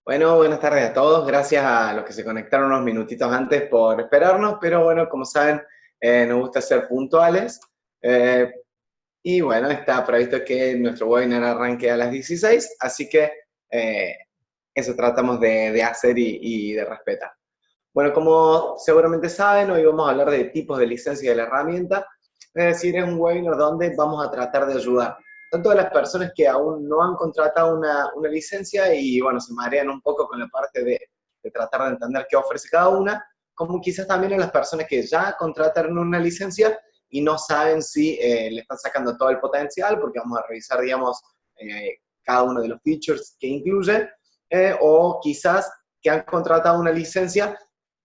Bueno, buenas tardes a todos. Gracias a los que se conectaron unos minutitos antes por esperarnos, pero bueno, como saben, nos gusta ser puntuales. Eh, y bueno, está previsto que nuestro webinar arranque a las 16, así que eh, eso tratamos de hacer y de respetar. Bueno, como seguramente saben, hoy vamos a hablar de tipos de licencia de la herramienta, es decir, es un webinar donde vamos a tratar de ayudar tanto a las personas que aún no han contratado una licencia y, bueno, se marean un poco con la parte de tratar de entender qué ofrece cada una, como quizás también a las personas que ya contrataron una licencia y no saben si le están sacando todo el potencial, porque vamos a revisar, digamos, cada uno de los features que incluye, o quizás que han contratado una licencia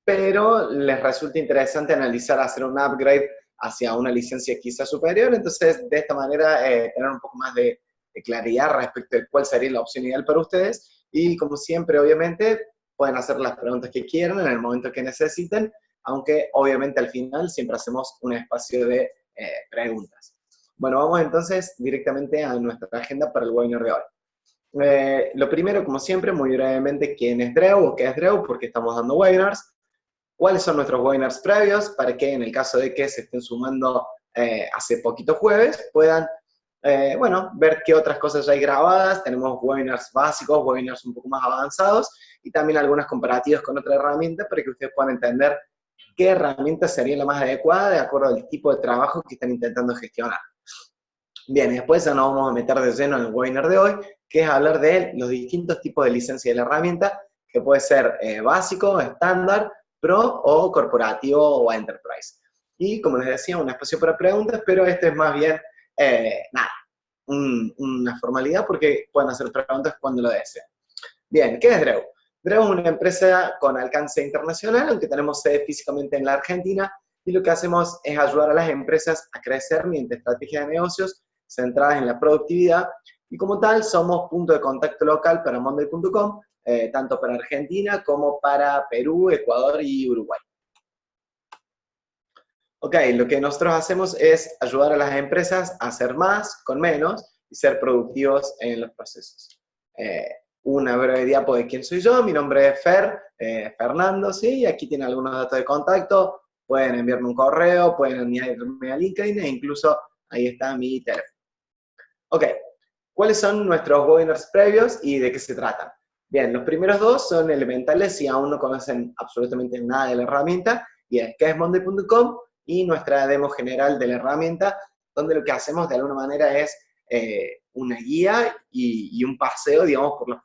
pero les resulta interesante analizar hacer un upgrade hacia una licencia quizá superior, entonces de esta manera tener un poco más de claridad respecto de cuál sería la opción ideal para ustedes, y como siempre, obviamente, pueden hacer las preguntas que quieran en el momento que necesiten, aunque obviamente al final siempre hacemos un espacio de preguntas. Bueno, vamos entonces directamente a nuestra agenda para el webinar de hoy. Lo primero, como siempre, muy brevemente, ¿quién es Dreu o qué es Dreu? Porque estamos dando webinars. ¿Cuáles son nuestros webinars previos? Para que en el caso de que se estén sumando hace poquito jueves, puedan, bueno, ver qué otras cosas ya hay grabadas. Tenemos webinars básicos, webinars un poco más avanzados, y también algunas comparativas con otra herramienta para que ustedes puedan entender qué herramienta sería la más adecuada de acuerdo al tipo de trabajo que están intentando gestionar. Bien, y después ya nos vamos a meter de lleno en el webinar de hoy, que es hablar de los distintos tipos de licencia de la herramienta, que puede ser básico, estándar, pro o corporativo o enterprise. Y como les decía, un espacio para preguntas, pero este es más bien, nada, una formalidad porque pueden hacer preguntas cuando lo deseen. Bien, ¿qué es Dreu? Dreu es una empresa con alcance internacional, aunque tenemos sede físicamente en la Argentina, y lo que hacemos es ayudar a las empresas a crecer mediante estrategias de negocios centradas en la productividad, y como tal somos punto de contacto local para Monday.com, tanto para Argentina como para Perú, Ecuador y Uruguay. Ok, lo que nosotros hacemos es ayudar a las empresas a hacer más con menos y ser productivos en los procesos. Eh, una breve diapo de quién soy yo. Mi nombre es Fernando, ¿sí? Aquí tienen algunos datos de contacto. Pueden enviarme un correo, pueden añadirme a LinkedIn e incluso ahí está mi teléfono. Ok, ¿cuáles son nuestros webinars previos y de qué se tratan? Bien, los primeros dos son elementales si aún no conocen absolutamente nada de la herramienta, y es qué es Monday.com y nuestra demo general de la herramienta, donde lo que hacemos de alguna manera es una guía y un paseo, digamos, por las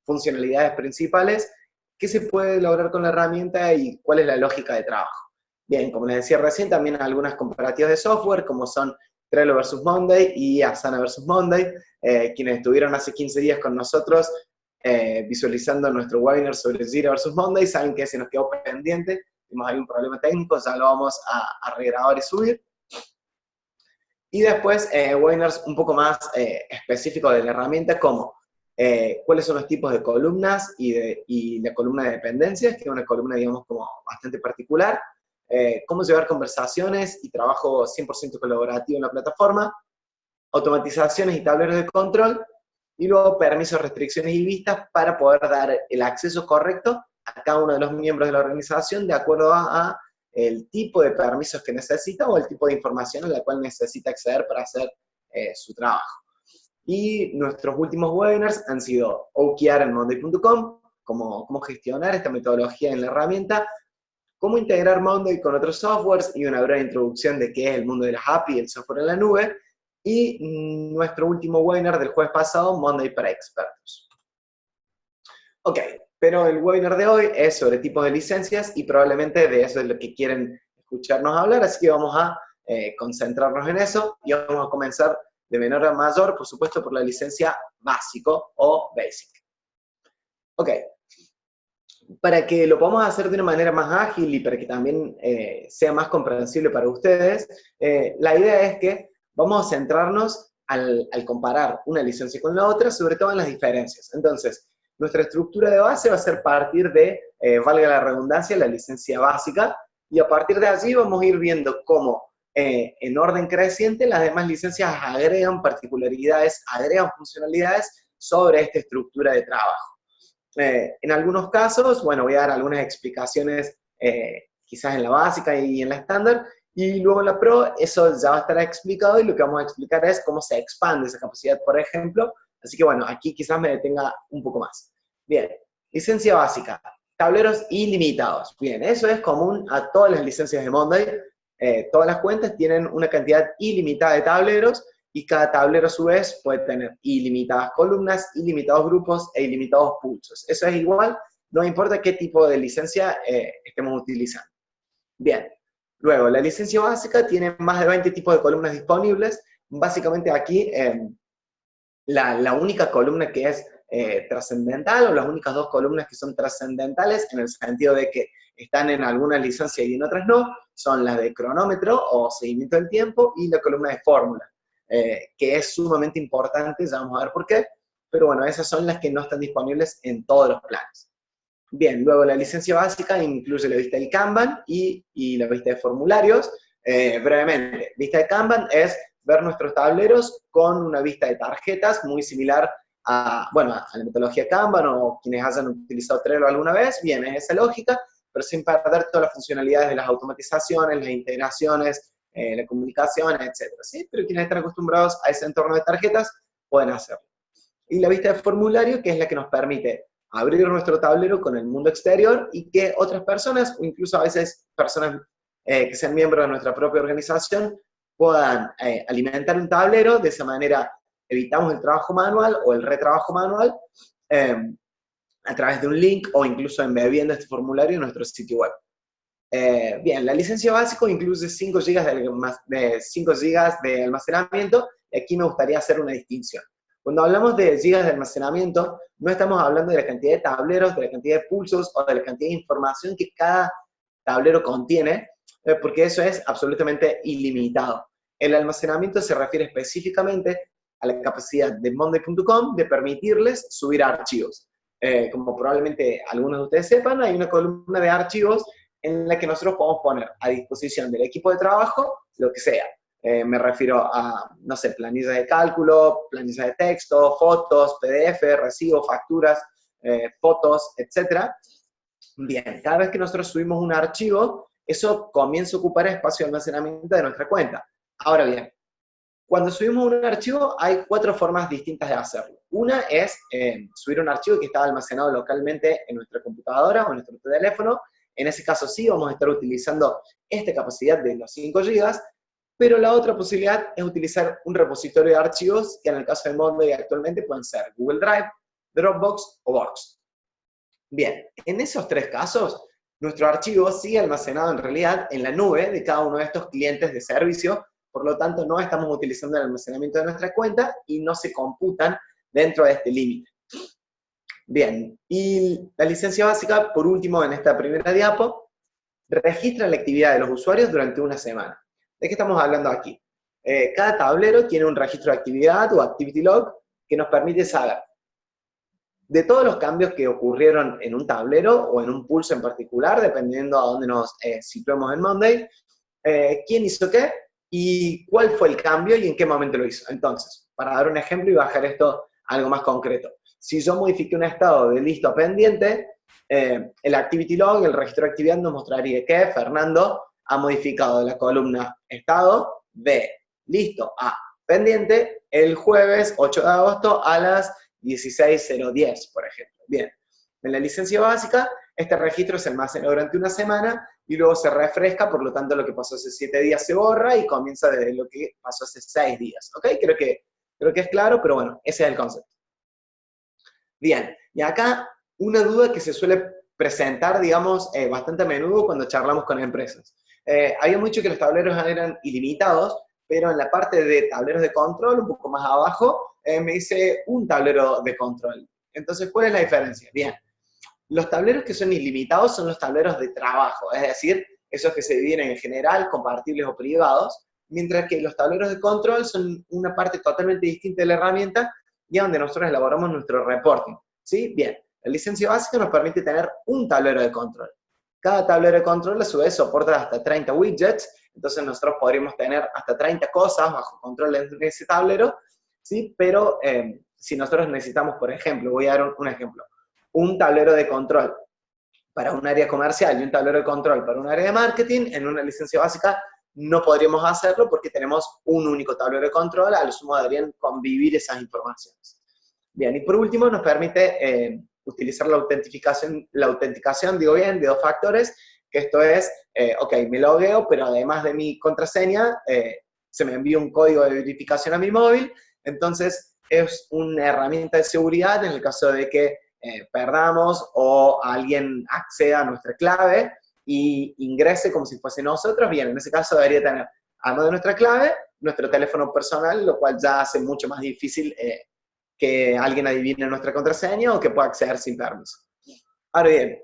funcionalidades principales que se puede lograr con la herramienta y cuál es la lógica de trabajo. Bien, como les decía recién, también algunas comparativas de software, como son Trello versus Monday y Asana versus Monday, quienes estuvieron hace 15 días con nosotros visualizando nuestro webinar sobre Jira versus Monday, saben que se nos quedó pendiente, tuvimos ahí un problema técnico, ya lo vamos a regrabar y subir. Y después webinars un poco más específicos de la herramienta, como cuáles son los tipos de columnas y la columna de dependencias, que es una columna, digamos, como bastante particular, cómo llevar conversaciones y trabajo 100% colaborativo en la plataforma, automatizaciones y tableros de control, y luego permisos, restricciones y vistas para poder dar el acceso correcto a cada uno de los miembros de la organización de acuerdo a el tipo de permisos que necesita o el tipo de información a la cual necesita acceder para hacer su trabajo. Y nuestros últimos webinars han sido OKR en Monday.com, cómo gestionar esta metodología en la herramienta, cómo integrar Monday con otros softwares y una breve introducción de qué es el mundo de las API y el software en la nube, y nuestro último webinar del jueves pasado, Monday para expertos. Ok, pero el webinar de hoy es sobre tipos de licencias y probablemente de eso es lo que quieren escucharnos hablar, así que vamos a concentrarnos en eso y vamos a comenzar de menor a mayor, por supuesto, por la licencia básico o basic. Ok, para que lo podamos hacer de una manera más ágil y para que también sea más comprensible para ustedes, la idea es que vamos a centrarnos al comparar una licencia con la otra, sobre todo en las diferencias. Entonces, nuestra estructura de base va a ser partir de, valga la redundancia, la licencia básica, y a partir de allí vamos a ir viendo cómo, en orden creciente, las demás licencias agregan particularidades, agregan funcionalidades sobre esta estructura de trabajo. En algunos casos, bueno, voy a dar algunas explicaciones, quizás en la básica y en la estándar, y luego en la Pro eso ya va a estar explicado, y lo que vamos a explicar es cómo se expande esa capacidad, por ejemplo. Así que bueno, aquí quizás me detenga un poco más. Bien, licencia básica, tableros ilimitados. Bien, eso es común a todas las licencias de Monday. Todas las cuentas tienen una cantidad ilimitada de tableros, y cada tablero a su vez puede tener ilimitadas columnas, ilimitados grupos e ilimitados pulsos. Eso es igual, no importa qué tipo de licencia estemos utilizando. Bien, luego la licencia básica tiene más de 20 tipos de columnas disponibles. Básicamente aquí la única columna que es trascendental, o las únicas dos columnas que son trascendentales, en el sentido de que están en algunas licencias y en otras no, son las de cronómetro o seguimiento del tiempo, y la columna de fórmula. Que es sumamente importante, ya vamos a ver por qué, pero bueno, esas son las que no están disponibles en todos los planes. Bien, luego la licencia básica incluye la vista del Kanban y la vista de formularios. Brevemente, vista de Kanban es ver nuestros tableros con una vista de tarjetas muy similar a, bueno, a la metodología Kanban, o quienes hayan utilizado Trello alguna vez. Bien, es esa lógica, pero sin perder todas las funcionalidades de las automatizaciones, las integraciones, la comunicación, etcétera, ¿sí? Pero quienes están acostumbrados a ese entorno de tarjetas pueden hacerlo. Y la vista de formulario, que es la que nos permite abrir nuestro tablero con el mundo exterior, y que otras personas, o incluso a veces personas que sean miembros de nuestra propia organización, puedan alimentar un tablero. De esa manera evitamos el trabajo manual o el retrabajo manual a través de un link, o incluso embebiendo este formulario en nuestro sitio web. Bien, la licencia básica incluye 5 GB de almacenamiento, y aquí me gustaría hacer una distinción. Cuando hablamos de gigas de almacenamiento, no estamos hablando de la cantidad de tableros, de la cantidad de pulsos, o de la cantidad de información que cada tablero contiene, porque eso es absolutamente ilimitado. El almacenamiento se refiere específicamente a la capacidad de Monday.com de permitirles subir archivos. Como probablemente algunos de ustedes sepan, hay una columna de archivos en la que nosotros podemos poner a disposición del equipo de trabajo lo que sea. Me refiero a, no sé, planillas de cálculo, planillas de texto, fotos, PDF, recibos, facturas, fotos, etc. Bien, cada vez que nosotros subimos un archivo, eso comienza a ocupar espacio de almacenamiento de nuestra cuenta. Ahora bien, cuando subimos un archivo hay 4 formas distintas de hacerlo. Una es subir un archivo que está almacenado localmente en nuestra computadora o en nuestro teléfono. En ese caso sí vamos a estar utilizando esta capacidad de los 5 GB, pero la otra posibilidad es utilizar un repositorio de archivos, que en el caso de Monday actualmente pueden ser Google Drive, Dropbox o Box. Bien, en esos 3 casos, nuestro archivo sigue almacenado en realidad en la nube de cada uno de estos clientes de servicio. Por lo tanto, no estamos utilizando el almacenamiento de nuestra cuenta y no se computan dentro de este límite. Bien, y la licencia básica, por último, en esta primera diapo, registra la actividad de los usuarios durante una semana. ¿De qué estamos hablando aquí? Cada tablero tiene un registro de actividad o activity log que nos permite saber de todos los cambios que ocurrieron en un tablero o en un pulso en particular, dependiendo a dónde nos situemos en Monday, quién hizo qué y cuál fue el cambio y en qué momento lo hizo. Entonces, para dar un ejemplo y bajar esto a algo más concreto, si yo modifiqué un estado de listo a pendiente, el activity log, el registro de actividad, nos mostraría que Fernando ha modificado la columna estado de listo a pendiente el jueves 8 de agosto a las 16:010, por ejemplo. Bien, en la licencia básica, este registro se almacena durante una semana y luego se refresca, por lo tanto lo que pasó hace 7 días se borra y comienza desde lo que pasó hace 6 días. ¿Ok? Creo que es claro, pero bueno, ese es el concepto. Bien, y acá una duda que se suele presentar, digamos, bastante a menudo cuando charlamos con empresas. Habíamos dicho que los tableros eran ilimitados, pero en la parte de tableros de control, un poco más abajo, me dice un tablero de control. Entonces, ¿cuál es la diferencia? Bien, los tableros que son ilimitados son los tableros de trabajo, es decir, esos que se dividen en general, compartibles o privados, mientras que los tableros de control son una parte totalmente distinta de la herramienta y es donde nosotros elaboramos nuestro reporting. ¿Sí? Bien, la licencia básica nos permite tener un tablero de control. Cada tablero de control a su vez soporta hasta 30 widgets, entonces nosotros podríamos tener hasta 30 cosas bajo control en ese tablero, ¿sí? Pero si nosotros necesitamos, por ejemplo, voy a dar un ejemplo, un tablero de control para un área comercial y un tablero de control para un área de marketing, en una licencia básica no podríamos hacerlo porque tenemos un único tablero de control, a lo sumo deberían convivir esas informaciones. Bien, y por último nos permite utilizar la autenticación, digo bien, de 2 factores, que esto es, ok, me logueo, pero además de mi contraseña, se me envía un código de verificación a mi móvil, entonces es una herramienta de seguridad en el caso de que perdamos o alguien acceda a nuestra clave y ingrese como si fuese nosotros. Bien, en ese caso debería tener, además de nuestra clave, nuestro teléfono personal, lo cual ya hace mucho más difícil que alguien adivine nuestra contraseña o que pueda acceder sin permiso. Ahora bien,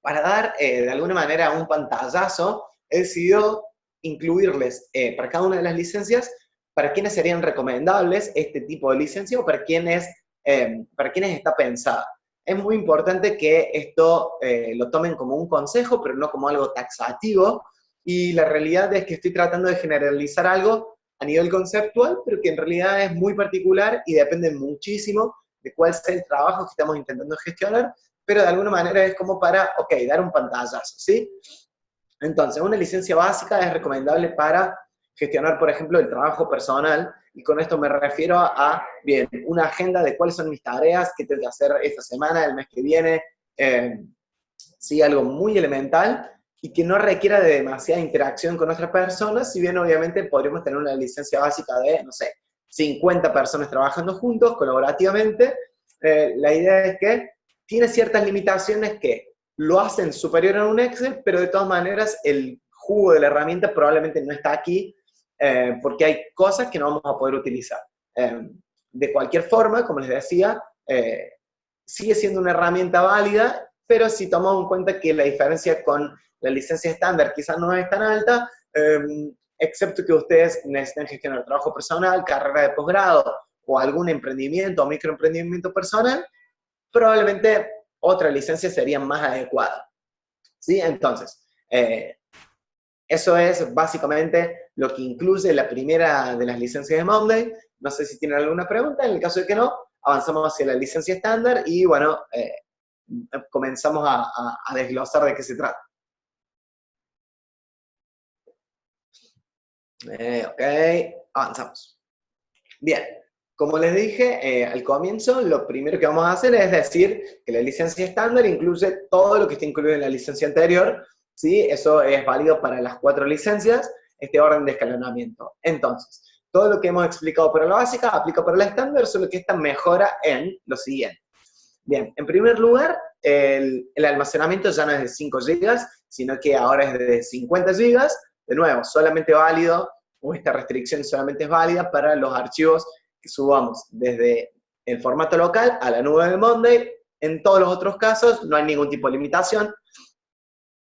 para dar de alguna manera un pantallazo, he decidido incluirles para cada una de las licencias para quienes serían recomendables este tipo de licencia o para quienes está pensada. Es muy importante que esto lo tomen como un consejo, pero no como algo taxativo, y la realidad es que estoy tratando de generalizar algo a nivel conceptual, pero que en realidad es muy particular y depende muchísimo de cuál sea el trabajo que estamos intentando gestionar, pero de alguna manera es como para, ok, dar un pantallazo, ¿sí? Entonces, una licencia básica es recomendable para gestionar, por ejemplo, el trabajo personal, y con esto me refiero a, bien, una agenda de cuáles son mis tareas, qué tengo que hacer esta semana, el mes que viene, sí, algo muy elemental, y que no requiera de demasiada interacción con otras personas, si bien obviamente podríamos tener una licencia básica de, no sé, 50 personas trabajando juntos, colaborativamente. La idea es que tiene ciertas limitaciones que lo hacen superior a un Excel, pero de todas maneras el jugo de la herramienta probablemente no está aquí, porque hay cosas que no vamos a poder utilizar. De cualquier forma, como les decía, sigue siendo una herramienta válida, pero si tomamos en cuenta que la diferencia con la licencia estándar quizás no es tan alta, excepto que ustedes necesiten gestionar trabajo personal, carrera de posgrado o algún emprendimiento o microemprendimiento personal, probablemente otra licencia sería más adecuada. ¿Sí? Entonces, eso es básicamente lo que incluye la primera de las licencias de Monday. No sé si tienen alguna pregunta, en el caso de que no, avanzamos hacia la licencia estándar y bueno, comenzamos a desglosar de qué se trata. Ok, avanzamos. Bien, como les dije al comienzo, lo primero que vamos a hacer es decir que la licencia estándar incluye todo lo que está incluido en la licencia anterior, ¿sí? Eso es válido para las 4 licencias, este orden de escalonamiento. Entonces, todo lo que hemos explicado para la básica aplica para la estándar, solo que esta mejora en lo siguiente. Bien, en primer lugar, el almacenamiento ya no es de 5 GB, sino que ahora es de 50 GB. De nuevo, solamente válido, o esta restricción solamente es válida para los archivos que subamos desde el formato local a la nube de Monday. En todos los otros casos no hay ningún tipo de limitación.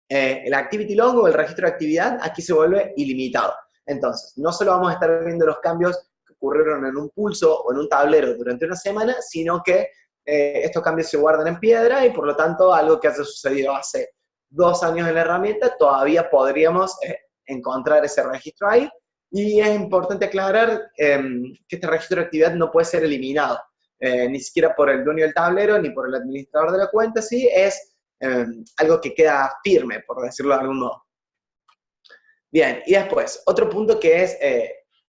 El activity log o el registro de actividad aquí se vuelve ilimitado. Entonces, no solo vamos a estar viendo los cambios que ocurrieron en un pulso o en un tablero durante una semana, sino que estos cambios se guardan en piedra y por lo tanto algo que haya sucedido hace 2 años en la herramienta, todavía podríamos encontrar ese registro ahí. Y es importante aclarar que este registro de actividad no puede ser eliminado, ni siquiera por el dueño del tablero, ni por el administrador de la cuenta, sí, es algo que queda firme, por decirlo de algún modo. Bien, y después, otro punto que es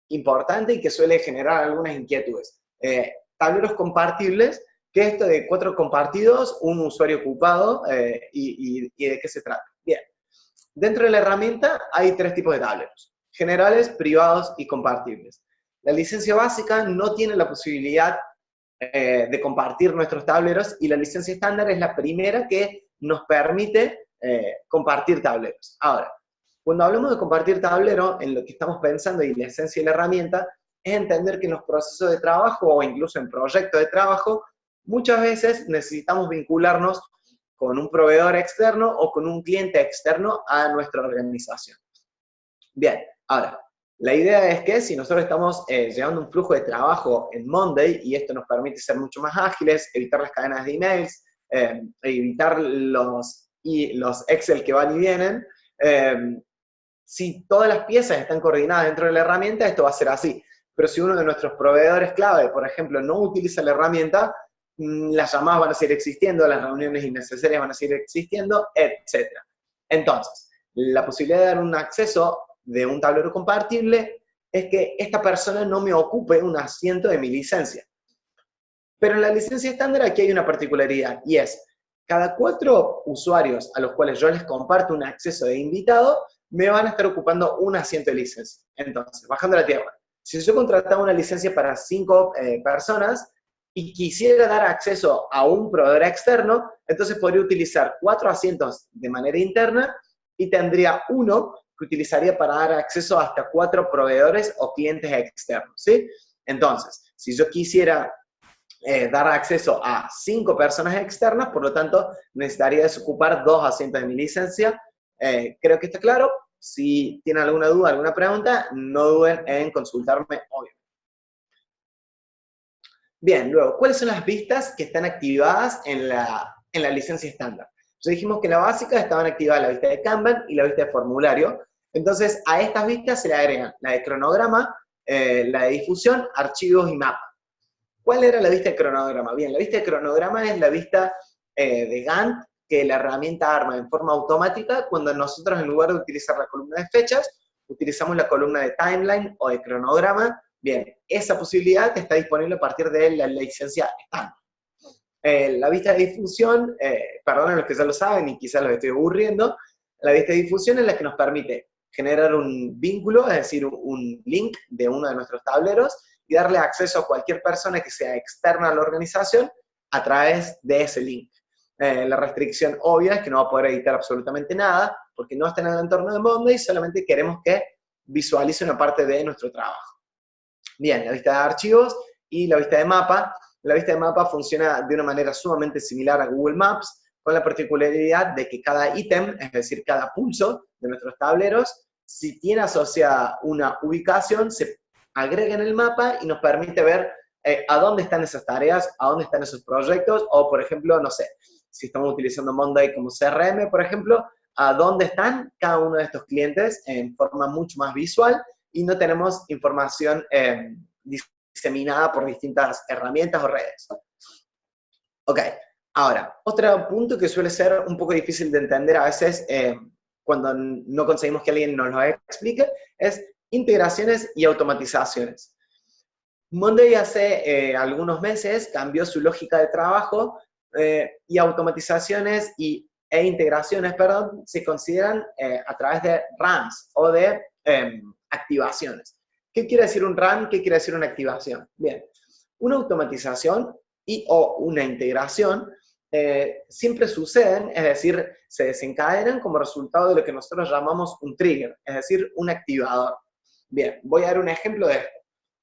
importante y que suele generar algunas inquietudes. Tableros compartibles, que esto de 4 compartidos, un usuario ocupado, y de qué se trata. Bien, dentro de la herramienta hay 3 tipos de tableros: generales, privados y compartibles. La licencia básica no tiene la posibilidad de compartir nuestros tableros, y la licencia estándar es la primera que nos permite compartir tableros. Ahora, cuando hablamos de compartir tablero, en lo que estamos pensando y la esencia de la herramienta es entender que en los procesos de trabajo o incluso en proyectos de trabajo, muchas veces necesitamos vincularnos con un proveedor externo o con un cliente externo a nuestra organización. Bien, ahora, la idea es que si nosotros estamos llevando un flujo de trabajo en Monday, y esto nos permite ser mucho más ágiles, evitar las cadenas de emails, evitar los Excel que van y vienen, si todas las piezas están coordinadas dentro de la herramienta, esto va a ser así. Pero si uno de nuestros proveedores clave, por ejemplo, no utiliza la herramienta, las llamadas van a seguir existiendo, las reuniones innecesarias van a seguir existiendo, etc. Entonces, la posibilidad de dar un acceso de un tablero compartible es que esta persona no me ocupe un asiento de mi licencia. Pero en la licencia estándar aquí hay una particularidad, y es, cada 4 usuarios a los cuales yo les comparto un acceso de invitado, me van a estar ocupando un asiento de licencia. Entonces, bajando la tierra, si yo contrataba una licencia para 5 personas y quisiera dar acceso a un proveedor externo, entonces podría utilizar 4 asientos de manera interna y tendría uno que utilizaría para dar acceso hasta 4 proveedores o clientes externos, ¿sí? Entonces, si yo quisiera dar acceso a 5 personas externas, por lo tanto, necesitaría desocupar 2 asientos de mi licencia. Creo que está claro. Si tienen alguna duda, alguna pregunta, no duden en consultarme hoy. Bien, luego, ¿cuáles son las vistas que están activadas en la licencia estándar? Ya dijimos que en la básica estaban activadas la vista de Kanban y la vista de formulario. Entonces, a estas vistas se le agregan la de cronograma, la de difusión, archivos y mapa. ¿Cuál era la vista de cronograma? Bien, la vista de cronograma es la vista de Gantt que la herramienta arma en forma automática cuando nosotros, en lugar de utilizar la columna de fechas, utilizamos la columna de timeline o de cronograma. Bien, esa posibilidad está disponible a partir de la licencia estándar. La vista de difusión, perdón a los que ya lo saben y quizás los estoy aburriendo, la vista de difusión es la que nos permite generar un vínculo, es decir, un link de uno de nuestros tableros, y darle acceso a cualquier persona que sea externa a la organización a través de ese link. La restricción obvia es que no va a poder editar absolutamente nada, porque no está en el entorno de Monday, solamente queremos que visualice una parte de nuestro trabajo. Bien, la vista de archivos y la vista de mapa. La vista de mapa funciona de una manera sumamente similar a Google Maps, con la particularidad de que cada ítem, es decir, cada pulso de nuestros tableros, si tiene asociada una ubicación, se agrega en el mapa y nos permite ver a dónde están esas tareas, a dónde están esos proyectos, o por ejemplo, no sé, si estamos utilizando Monday como CRM, por ejemplo, a dónde están cada uno de estos clientes en forma mucho más visual y no tenemos información diseminada por distintas herramientas o redes. Ok, ahora, otro punto que suele ser un poco difícil de entender a veces cuando no conseguimos que alguien nos lo explique, es integraciones y automatizaciones. Monday hace algunos meses cambió su lógica de trabajo y automatizaciones e integraciones, perdón, se consideran a través de runs o de activaciones. ¿Qué quiere decir un run? ¿Qué quiere decir una activación? Bien, una automatización o una integración siempre suceden, es decir, se desencadenan como resultado de lo que nosotros llamamos un trigger, es decir, un activador. Bien, voy a dar un ejemplo de esto.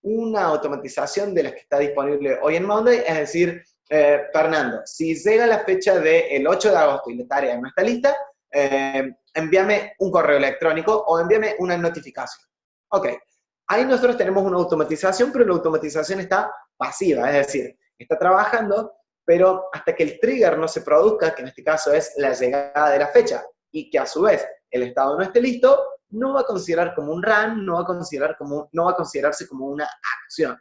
Una automatización de las que está disponible hoy en Monday, es decir, Fernando, si llega la fecha del 8 de agosto y la tarea no está lista, envíame un correo electrónico o envíame una notificación. Ok, ahí nosotros tenemos una automatización, pero la automatización está pasiva, es decir, está trabajando, pero hasta que el trigger no se produzca, que en este caso es la llegada de la fecha, y que a su vez el estado no esté listo, no va a considerar como un run, no va a considerarse como una acción.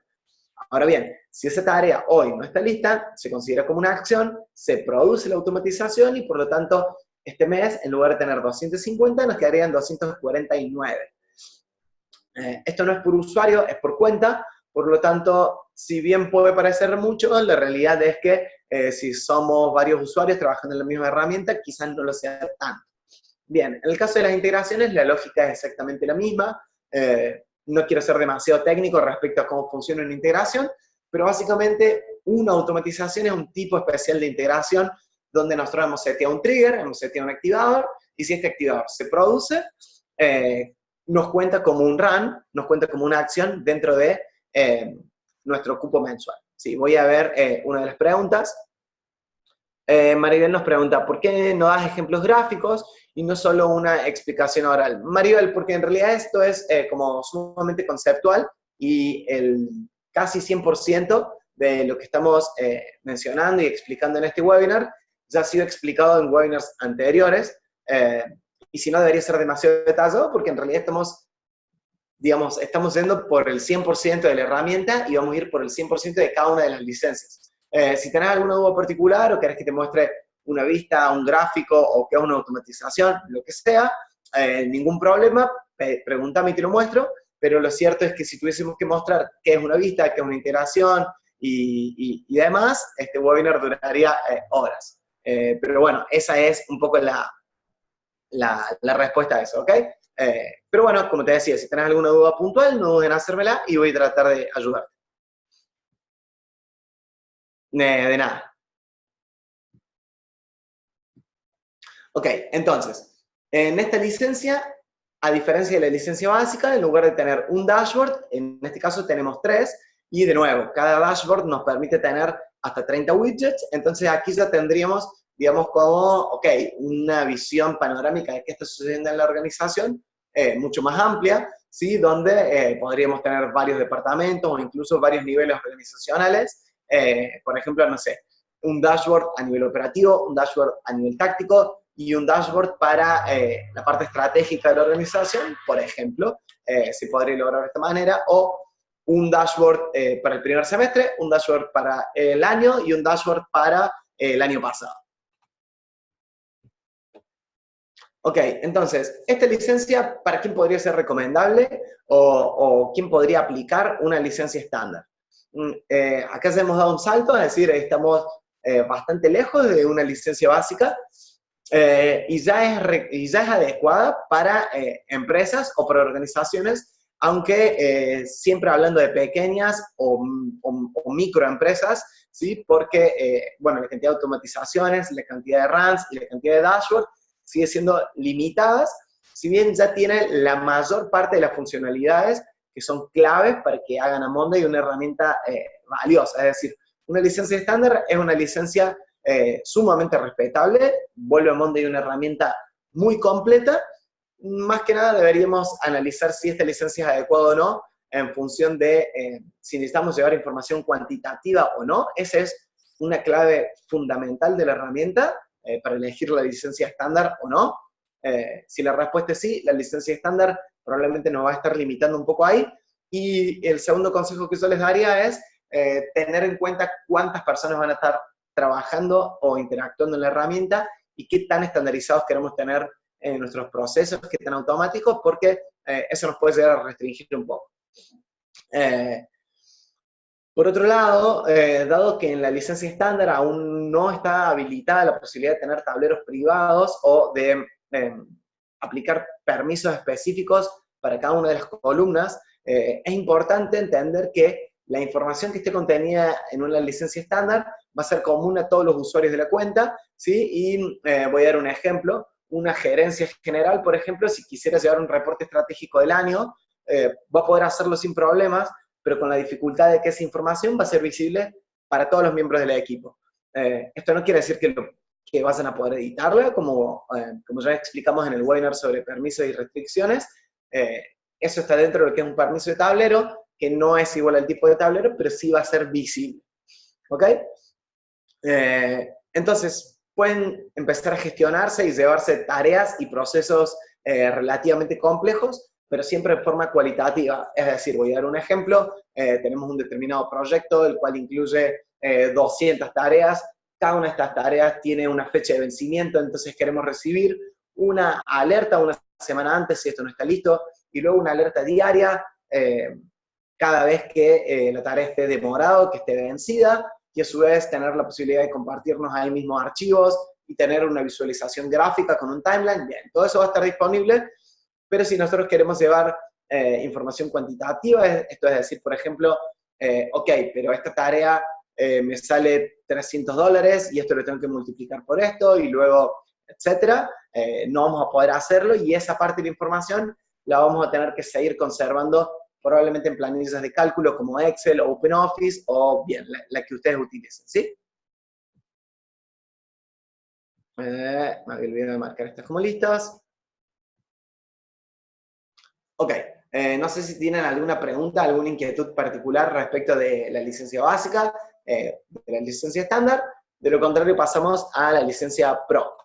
Ahora bien, si esa tarea hoy no está lista, se considera como una acción, se produce la automatización y por lo tanto este mes, en lugar de tener 250, nos quedarían 249. Esto no es por usuario, es por cuenta, por lo tanto, si bien puede parecer mucho, la realidad es que si somos varios usuarios trabajando en la misma herramienta, quizás no lo sea tanto. Bien, en el caso de las integraciones, la lógica es exactamente la misma. No quiero ser demasiado técnico respecto a cómo funciona una integración, pero básicamente una automatización es un tipo especial de integración donde nosotros hemos seteado un trigger, hemos seteado un activador, y si este activador se produce, nos cuenta como un run, nos cuenta como una acción dentro de nuestro cupo mensual. Sí, voy a ver una de las preguntas. Maribel nos pregunta, ¿por qué no das ejemplos gráficos y no solo una explicación oral? Maribel, porque en realidad esto es como sumamente conceptual y el casi 100% de lo que estamos mencionando y explicando en este webinar ya ha sido explicado en webinars anteriores, y si no debería ser demasiado detallado porque en realidad estamos yendo por el 100% de la herramienta y vamos a ir por el 100% de cada una de las licencias. Si tenés alguna duda particular o querés que te muestre una vista, un gráfico o que es una automatización, lo que sea, ningún problema, pregúntame y te lo muestro, pero lo cierto es que si tuviésemos que mostrar qué es una vista, qué es una integración y demás, este webinar duraría horas. Pero bueno, esa es un poco la respuesta a eso, ¿ok? Pero bueno, como te decía, si tenés alguna duda puntual, no duden en hacérmela y voy a tratar de ayudarte. De nada. Ok, entonces, en esta licencia, a diferencia de la licencia básica, en lugar de tener un dashboard, en este caso tenemos 3, y de nuevo, cada dashboard nos permite tener hasta 30 widgets, entonces aquí ya tendríamos, digamos, como, ok, una visión panorámica de qué está sucediendo en la organización, mucho más amplia, ¿sí? Donde podríamos tener varios departamentos o incluso varios niveles organizacionales, por ejemplo, no sé, un dashboard a nivel operativo, un dashboard a nivel táctico, y un dashboard para la parte estratégica de la organización, por ejemplo, se podría lograr de esta manera, o un dashboard para el primer semestre, un dashboard para el año y un dashboard para el año pasado. Ok, entonces, esta licencia, ¿para quién podría ser recomendable o quién podría aplicar una licencia estándar? Acá ya hemos dado un salto, es decir, estamos bastante lejos de una licencia básica, y ya es adecuada para empresas o para organizaciones, aunque siempre hablando de pequeñas o microempresas, ¿sí? Porque, bueno, la cantidad de automatizaciones, la cantidad de runs y la cantidad de dashboard sigue siendo limitadas, si bien ya tiene la mayor parte de las funcionalidades que son claves para que hagan a Monday una herramienta valiosa. Es decir, una licencia estándar es una licencia sumamente respetable, vuelve a Monday una herramienta muy completa. Más que nada deberíamos analizar si esta licencia es adecuada o no en función de si necesitamos llevar información cuantitativa o no. Esa es una clave fundamental de la herramienta para elegir la licencia estándar o no. Si la respuesta es sí, la licencia estándar probablemente nos va a estar limitando un poco ahí. Y el segundo consejo que yo les daría es tener en cuenta cuántas personas van a estar trabajando o interactuando en la herramienta y qué tan estandarizados queremos tener en nuestros procesos, qué tan automáticos, porque eso nos puede llegar a restringir un poco. Por otro lado, dado que en la licencia estándar aún no está habilitada la posibilidad de tener tableros privados o de aplicar permisos específicos para cada una de las columnas, es importante entender que la información que esté contenida en una licencia estándar va a ser común a todos los usuarios de la cuenta, ¿sí? Y voy a dar un ejemplo. Una gerencia general, por ejemplo, si quisiera llevar un reporte estratégico del año, va a poder hacerlo sin problemas, pero con la dificultad de que esa información va a ser visible para todos los miembros del equipo. Esto no quiere decir que vayan a poder editarla, como ya explicamos en el webinar sobre permisos y restricciones. Eso está dentro de lo que es un permiso de tablero, que no es igual al tipo de tablero, pero sí va a ser visible. ¿Ok? Entonces, pueden empezar a gestionarse y llevarse tareas y procesos relativamente complejos, pero siempre de forma cualitativa. Es decir, voy a dar un ejemplo, tenemos un determinado proyecto, el cual incluye 200 tareas, cada una de estas tareas tiene una fecha de vencimiento, entonces queremos recibir una alerta una semana antes si esto no está listo, y luego una alerta diaria cada vez que la tarea esté demorada, que esté vencida, y a su vez tener la posibilidad de compartirnos ahí mismos archivos y tener una visualización gráfica con un timeline. Bien, todo eso va a estar disponible, pero si nosotros queremos llevar información cuantitativa, esto es decir, por ejemplo, ok, pero esta tarea me sale $300 y esto lo tengo que multiplicar por esto y luego, etcétera, no vamos a poder hacerlo y esa parte de la información la vamos a tener que seguir conservando probablemente en planillas de cálculo como Excel o OpenOffice o bien, la que ustedes utilicen, ¿sí? Me había olvidado de marcar estas como listas. Ok, no sé si tienen alguna pregunta, alguna inquietud particular respecto de la licencia básica, de la licencia estándar. De lo contrario, pasamos a la licencia Pro.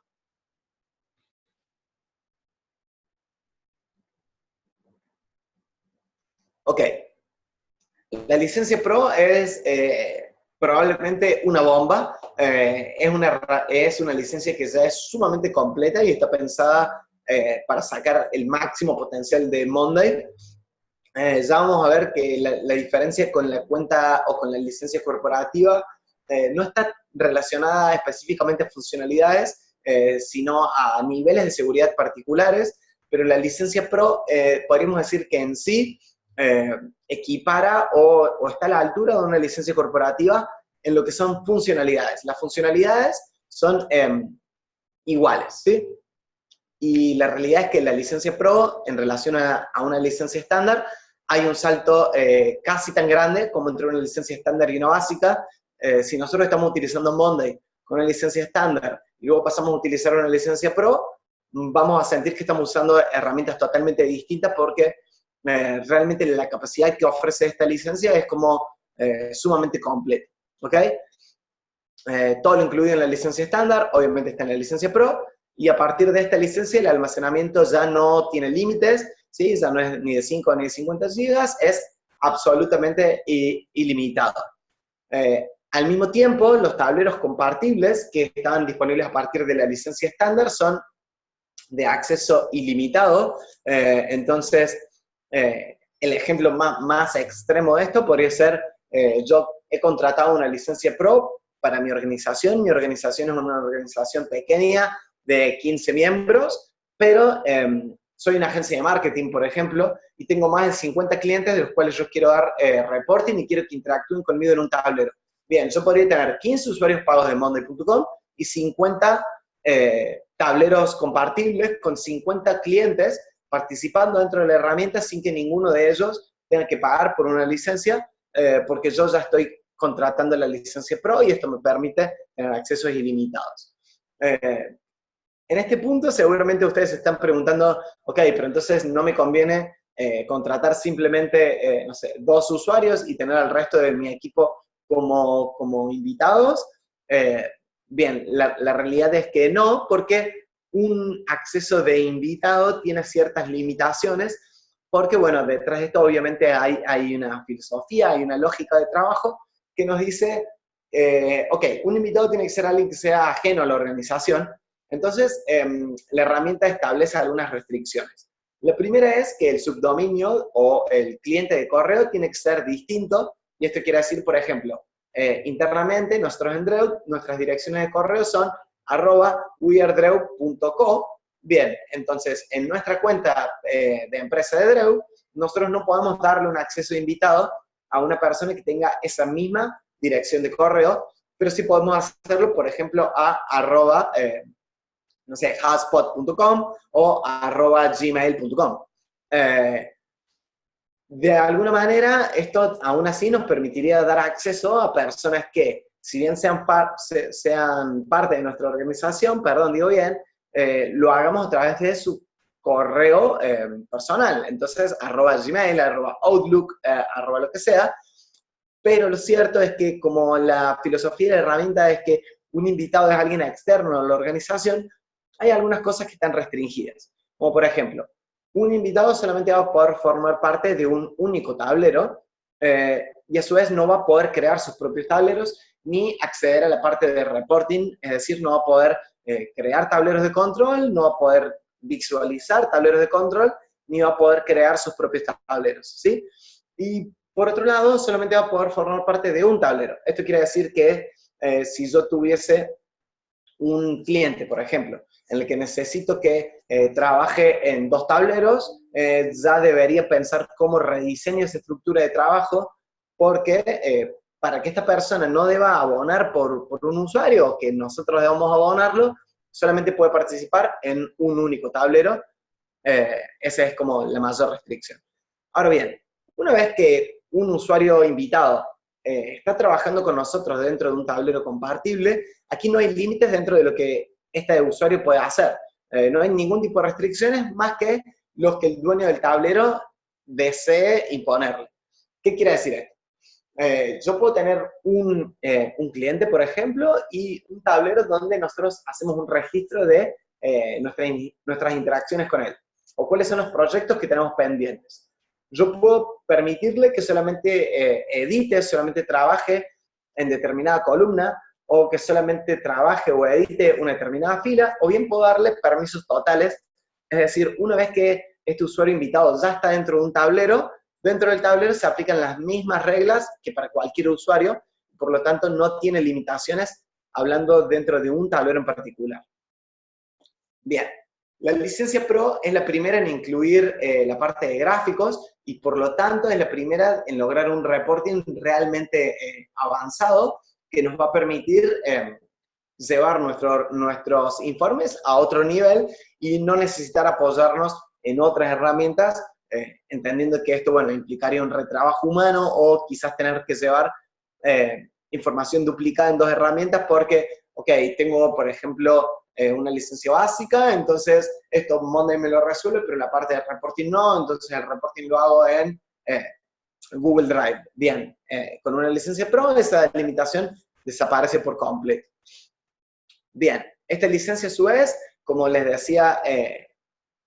Ok, la licencia Pro es probablemente una bomba. Es una licencia que ya es sumamente completa y está pensada para sacar el máximo potencial de Monday. Ya vamos a ver que la diferencia con la cuenta o con la licencia corporativa no está relacionada específicamente a funcionalidades, sino a niveles de seguridad particulares, pero la licencia Pro podríamos decir que en sí equipara o está a la altura de una licencia corporativa en lo que son funcionalidades. Las funcionalidades son iguales, ¿sí? Y la realidad es que la licencia Pro, en relación a una licencia estándar, hay un salto casi tan grande como entre una licencia estándar y una básica. Si nosotros estamos utilizando Monday con una licencia estándar y luego pasamos a utilizar una licencia Pro, vamos a sentir que estamos usando herramientas totalmente distintas porque realmente la capacidad que ofrece esta licencia es como sumamente completa, ¿ok? Todo lo incluido en la licencia estándar, obviamente está en la licencia Pro, y a partir de esta licencia el almacenamiento ya no tiene límites, ¿sí? Ya no es ni de 5 ni de 50 gigas, es absolutamente ilimitado. Al mismo tiempo, los tableros compartibles que estaban disponibles a partir de la licencia estándar son de acceso ilimitado. Entonces, el ejemplo más extremo de esto podría ser, yo he contratado una licencia Pro para mi organización es una organización pequeña de 15 miembros, pero soy una agencia de marketing, por ejemplo, y tengo más de 50 clientes de los cuales yo quiero dar reporting y quiero que interactúen conmigo en un tablero. Bien, yo podría tener 15 usuarios pagos de Monday.com y 50 tableros compartibles con 50 clientes participando dentro de la herramienta sin que ninguno de ellos tenga que pagar por una licencia, porque yo ya estoy contratando la licencia Pro y esto me permite tener accesos ilimitados. En este punto seguramente ustedes se están preguntando, ok, pero entonces no me conviene contratar simplemente, no sé, 2 usuarios y tener al resto de mi equipo como invitados. Bien, la realidad es que no, porque un acceso de invitado tiene ciertas limitaciones, porque bueno, detrás de esto obviamente hay una filosofía, hay una lógica de trabajo que nos dice, ok, un invitado tiene que ser alguien que sea ajeno a la organización. Entonces, la herramienta establece algunas restricciones. La primera es que el subdominio o el cliente de correo tiene que ser distinto, y esto quiere decir, por ejemplo, internamente nosotros en Dreu, nuestras direcciones de correo son @weardreu.co. Bien, entonces en nuestra cuenta de empresa de Dreu, nosotros no podemos darle un acceso invitado a una persona que tenga esa misma dirección de correo, pero sí podemos hacerlo, por ejemplo, a no sé, hotspot.com o @gmail.com. De alguna manera, esto aún así nos permitiría dar acceso a personas que, si bien sean parte de nuestra organización, perdón, digo bien, lo hagamos a través de su correo personal. Entonces, @gmail, @outlook, lo que sea. Pero lo cierto es que como la filosofía de la herramienta es que un invitado es alguien externo a la organización, hay algunas cosas que están restringidas. Como por ejemplo, un invitado solamente va a poder formar parte de un único tablero y a su vez no va a poder crear sus propios tableros ni acceder a la parte de reporting, es decir, no va a poder crear tableros de control, no va a poder visualizar tableros de control, ni va a poder crear sus propios tableros, ¿sí? Y por otro lado, solamente va a poder formar parte de un tablero. Esto quiere decir que si yo tuviese un cliente, por ejemplo, en el que necesito que trabaje en 2 tableros, ya debería pensar cómo rediseño esa estructura de trabajo, porque para que esta persona no deba abonar por un usuario, o que nosotros debamos abonarlo, solamente puede participar en un único tablero. Esa es como la mayor restricción. Ahora bien, una vez que un usuario invitado está trabajando con nosotros dentro de un tablero compartible, aquí no hay límites dentro de lo que este usuario puede hacer. No hay ningún tipo de restricciones más que los que el dueño del tablero desee imponerle. ¿Qué quiere decir esto? Yo puedo tener un cliente, por ejemplo, y un tablero donde nosotros hacemos un registro de nuestras interacciones con él, o cuáles son los proyectos que tenemos pendientes. Yo puedo permitirle que solamente edite, solamente trabaje en determinada columna, o que solamente trabaje o edite una determinada fila, o bien puedo darle permisos totales, es decir, una vez que este usuario invitado ya está dentro de un tablero, dentro del tablero se aplican las mismas reglas que para cualquier usuario, por lo tanto no tiene limitaciones hablando dentro de un tablero en particular. Bien, la licencia Pro es la primera en incluir la parte de gráficos y por lo tanto es la primera en lograr un reporting realmente avanzado que nos va a permitir llevar nuestros informes a otro nivel y no necesitar apoyarnos en otras herramientas, entendiendo que esto, bueno, implicaría un retrabajo humano o quizás tener que llevar información duplicada en dos herramientas porque, ok, tengo, por ejemplo, una licencia básica, entonces esto Monday me lo resuelve, pero la parte de reporting no, entonces el reporting lo hago en Google Drive. Bien, con una licencia Pro esa limitación desaparece por completo. Bien, esta licencia a su vez, como les decía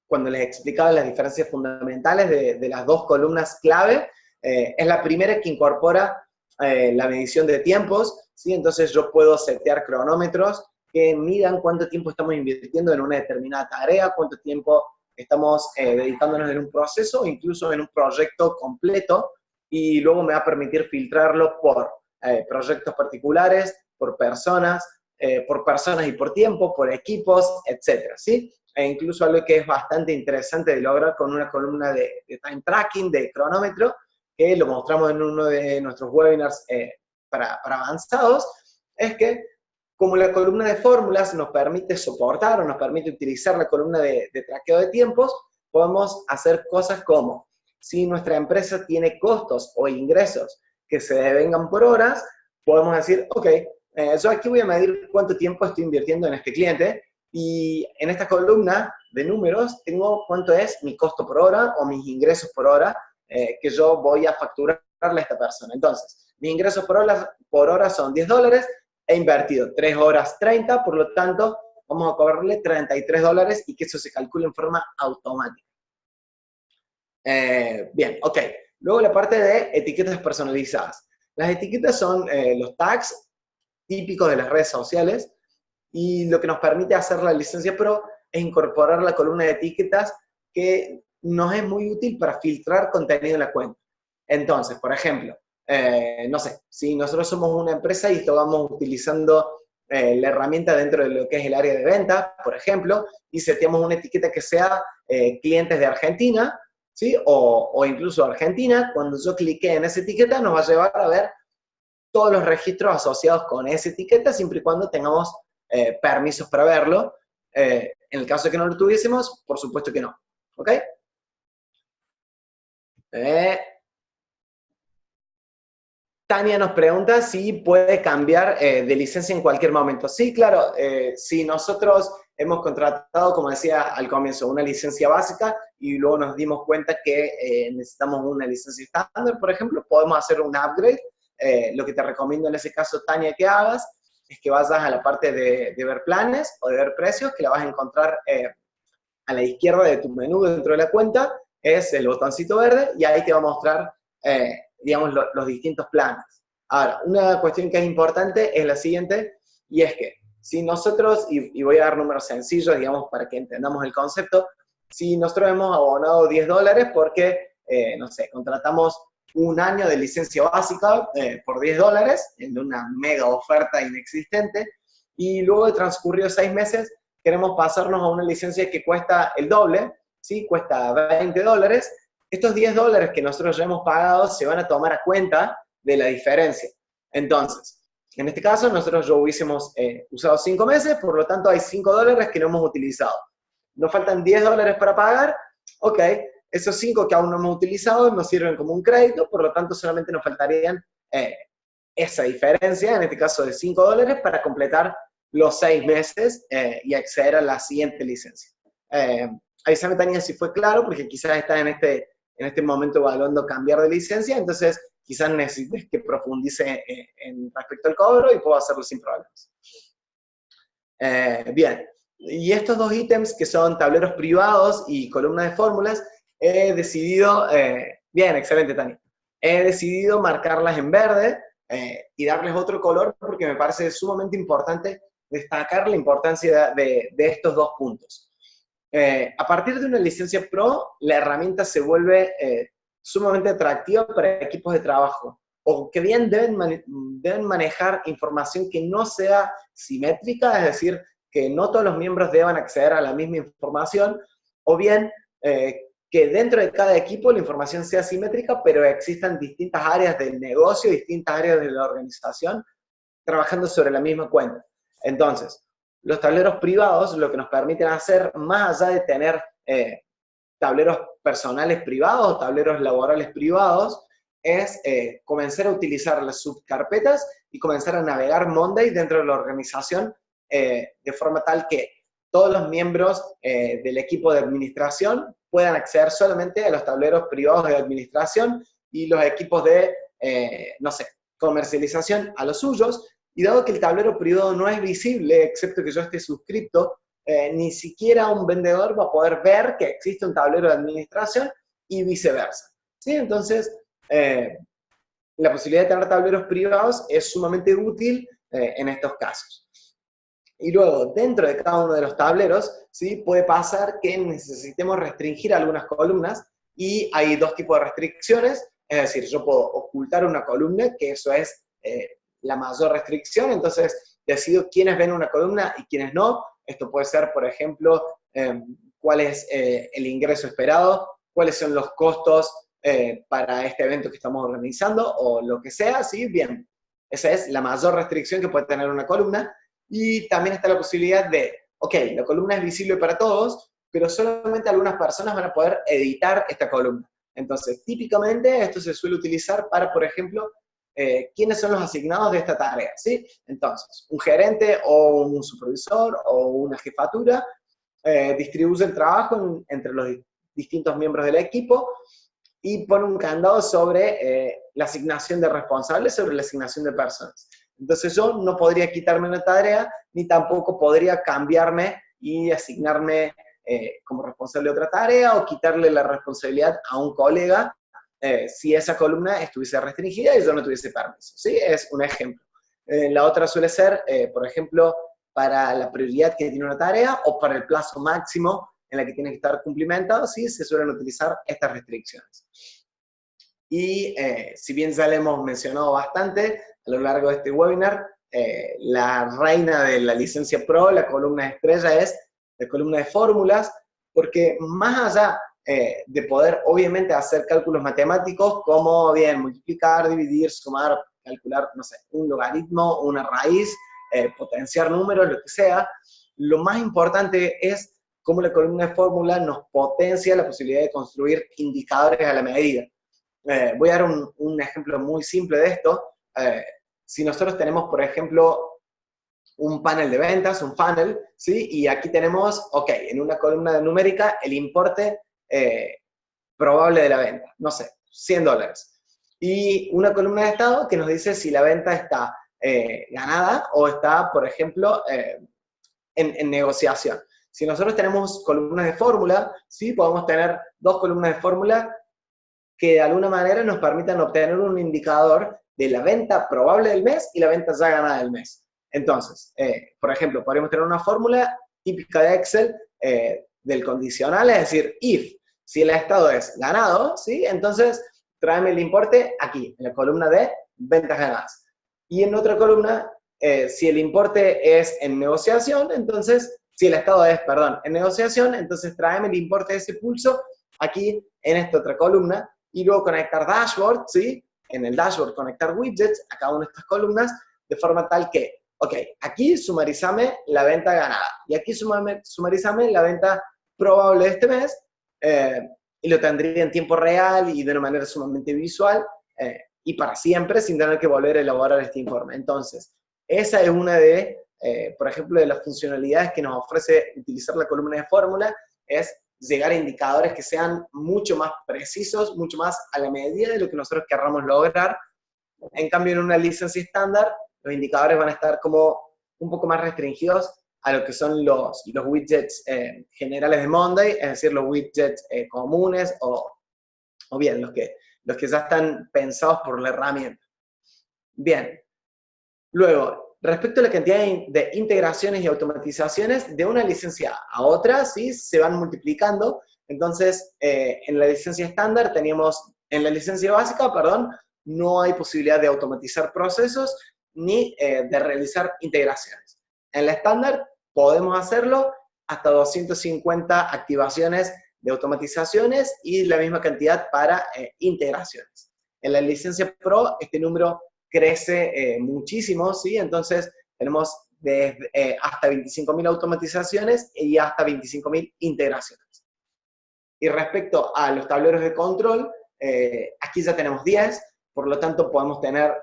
cuando les explicaba las diferencias fundamentales de las dos columnas clave, es la primera que incorpora la medición de tiempos, ¿sí? Entonces yo puedo setear cronómetros que midan cuánto tiempo estamos invirtiendo en una determinada tarea, cuánto tiempo estamos dedicándonos en un proceso, incluso en un proyecto completo, y luego me va a permitir filtrarlo por proyectos particulares, por personas y por tiempo, por equipos, etcétera, ¿sí? E incluso algo que es bastante interesante de lograr con una columna de time tracking, de cronómetro, que lo mostramos en uno de nuestros webinars para avanzados, es que como la columna de fórmulas nos permite soportar o nos permite utilizar la columna de traqueo de tiempos, podemos hacer cosas como, si nuestra empresa tiene costos o ingresos que se devengan por horas, podemos decir, ok, yo aquí voy a medir cuánto tiempo estoy invirtiendo en este cliente, y en esta columna de números tengo cuánto es mi costo por hora o mis ingresos por hora que yo voy a facturarle a esta persona. Entonces, mis ingresos por hora son $10, he invertido 3 horas 30, por lo tanto, vamos a cobrarle $33 y que eso se calcule en forma automática. Bien, ok. Luego la parte de etiquetas personalizadas. Las etiquetas son los tags típicos de las redes sociales y lo que nos permite hacer la licencia Pro es incorporar la columna de etiquetas que nos es muy útil para filtrar contenido en la cuenta. Entonces, por ejemplo, no sé, si nosotros somos una empresa y estamos utilizando la herramienta dentro de lo que es el área de venta, por ejemplo, y seteamos una etiqueta que sea clientes de Argentina, ¿sí? O incluso Argentina, cuando yo clique en esa etiqueta nos va a llevar a ver todos los registros asociados con esa etiqueta, siempre y cuando tengamos permisos para verlo. En el caso de que no lo tuviésemos, por supuesto que no. ¿Ok? Tania nos pregunta si puede cambiar de licencia en cualquier momento. Sí, claro, si nosotros hemos contratado, como decía al comienzo, una licencia básica y luego nos dimos cuenta que necesitamos una licencia estándar, por ejemplo, podemos hacer un upgrade. Lo que te recomiendo en ese caso, Tania, que hagas es que vayas a la parte de ver planes o de ver precios, que la vas a encontrar a la izquierda de tu menú dentro de la cuenta, es el botoncito verde y ahí te va a mostrar digamos, los distintos planes. Ahora, una cuestión que es importante es la siguiente, y es que si nosotros, y voy a dar números sencillos, digamos, para que entendamos el concepto, si nosotros hemos abonado $10 porque, no sé, contratamos un año de licencia básica por $10 en una mega oferta inexistente, y luego de transcurridos 6 meses queremos pasarnos a una licencia que cuesta el doble, ¿sí? Cuesta $20, estos $10 que nosotros ya hemos pagado se van a tomar a cuenta de la diferencia. Entonces, en este caso, nosotros ya hubiésemos usado 5 meses, por lo tanto hay $5 que no hemos utilizado. Nos faltan $10 para pagar, ok, esos 5 que aún no hemos utilizado nos sirven como un crédito, por lo tanto solamente nos faltarían esa diferencia, en este caso de $5, para completar los 6 meses y acceder a la siguiente licencia. Avísame, Tania, si fue claro, porque quizás estás en este momento evaluando cambiar de licencia, entonces quizás necesites que profundice en respecto al cobro y puedo hacerlo sin problemas. Bien, y estos dos ítems que son tableros privados y columna de fórmulas, he decidido, bien, excelente, Tania, he decidido marcarlas en verde, y darles otro color porque me parece sumamente importante destacar la importancia de estos dos puntos. A partir de una licencia Pro, la herramienta se vuelve sumamente atractiva para equipos de trabajo, o que bien deben manejar información que no sea simétrica, es decir, que no todos los miembros deban acceder a la misma información, o bien que dentro de cada equipo la información sea simétrica, pero existan distintas áreas del negocio, distintas áreas de la organización, trabajando sobre la misma cuenta. Entonces, los tableros privados lo que nos permiten hacer, más allá de tener tableros personales privados, tableros laborales privados, es comenzar a utilizar las subcarpetas y comenzar a navegar Monday dentro de la organización de forma tal que todos los miembros del equipo de administración puedan acceder solamente a los tableros privados de administración y los equipos de, no sé, comercialización a los suyos. Y dado que el tablero privado no es visible, excepto que yo esté suscripto, ni siquiera un vendedor va a poder ver que existe un tablero de administración y viceversa. ¿Sí? Entonces, la posibilidad de tener tableros privados es sumamente útil en estos casos. Y luego, dentro de cada uno de los tableros, ¿sí? Puede pasar que necesitemos restringir algunas columnas y hay dos tipos de restricciones, es decir, yo puedo ocultar una columna, que eso es la mayor restricción, entonces decido quiénes ven una columna y quiénes no. Esto puede ser, por ejemplo, cuál es el ingreso esperado, cuáles son los costos para este evento que estamos organizando, o lo que sea, ¿sí? Bien, esa es la mayor restricción que puede tener una columna. Y también está la posibilidad de, ok, la columna es visible para todos, pero solamente algunas personas van a poder editar esta columna. Entonces, típicamente esto se suele utilizar para, por ejemplo, quiénes son los asignados de esta tarea, ¿sí? Entonces, un gerente o un supervisor o una jefatura distribuye el trabajo entre los distintos miembros del equipo y pone un candado sobre la asignación de responsables, sobre la asignación de personas. Entonces yo no podría quitarme una tarea, ni tampoco podría cambiarme y asignarme como responsable de otra tarea, o quitarle la responsabilidad a un colega si esa columna estuviese restringida y yo no tuviese permiso, ¿sí? Es un ejemplo. La otra suele ser, por ejemplo, para la prioridad que tiene una tarea, o para el plazo máximo en la que tiene que estar cumplimentado, ¿sí? Se suelen utilizar estas restricciones. Y si bien ya le hemos mencionado bastante a lo largo de este webinar, la reina de la licencia Pro, la columna estrella, es la columna de fórmulas, porque más allá de poder obviamente hacer cálculos matemáticos como bien multiplicar, dividir, sumar, calcular, no sé, un logaritmo, una raíz, potenciar números, lo que sea, lo más importante es cómo la columna de fórmula nos potencia la posibilidad de construir indicadores a la medida. Voy a dar un ejemplo muy simple de esto. Si nosotros tenemos, por ejemplo, un panel de ventas, un funnel, ¿sí? Y aquí tenemos, ok, en una columna numérica, el importe probable de la venta, no sé, $100. Y una columna de estado que nos dice si la venta está ganada o está, por ejemplo, en negociación. Si nosotros tenemos columnas de fórmula, ¿sí? Podemos tener dos columnas de fórmula que de alguna manera nos permitan obtener un indicador de la venta probable del mes y la venta ya ganada del mes. Entonces, por ejemplo, podríamos tener una fórmula típica de Excel del condicional, es decir, if, si el estado es ganado, ¿sí? Entonces tráeme el importe aquí, en la columna de ventas ganadas. Y en otra columna, si el importe es en negociación, entonces, si el estado es, perdón, en negociación, entonces tráeme el importe de ese pulso aquí en esta otra columna, y luego conectar dashboard, ¿sí? En el dashboard conectar widgets a cada una de estas columnas, de forma tal que, ok, aquí sumarizame la venta ganada, y aquí sumarizame la venta probable de este mes, y lo tendría en tiempo real y de una manera sumamente visual, y para siempre, sin tener que volver a elaborar este informe. Entonces, esa es una de, por ejemplo, de las funcionalidades que nos ofrece utilizar la columna de fórmula, es llegar a indicadores que sean mucho más precisos, mucho más a la medida de lo que nosotros querramos lograr. En cambio, en una licencia estándar, los indicadores van a estar como un poco más restringidos a lo que son los widgets generales de Monday, es decir, los widgets comunes o bien los que ya están pensados por la herramienta. Bien. Luego, respecto a la cantidad de integraciones y automatizaciones, de una licencia a otra, ¿sí? Se van multiplicando. Entonces, en la licencia estándar en la licencia básica, perdón, no hay posibilidad de automatizar procesos ni de realizar integraciones. En la estándar podemos hacerlo hasta 250 activaciones de automatizaciones y la misma cantidad para integraciones. En la licencia Pro, este número crece muchísimo, ¿sí? Entonces, tenemos hasta 25.000 automatizaciones y hasta 25.000 integraciones. Y respecto a los tableros de control, aquí ya tenemos 10, por lo tanto podemos tener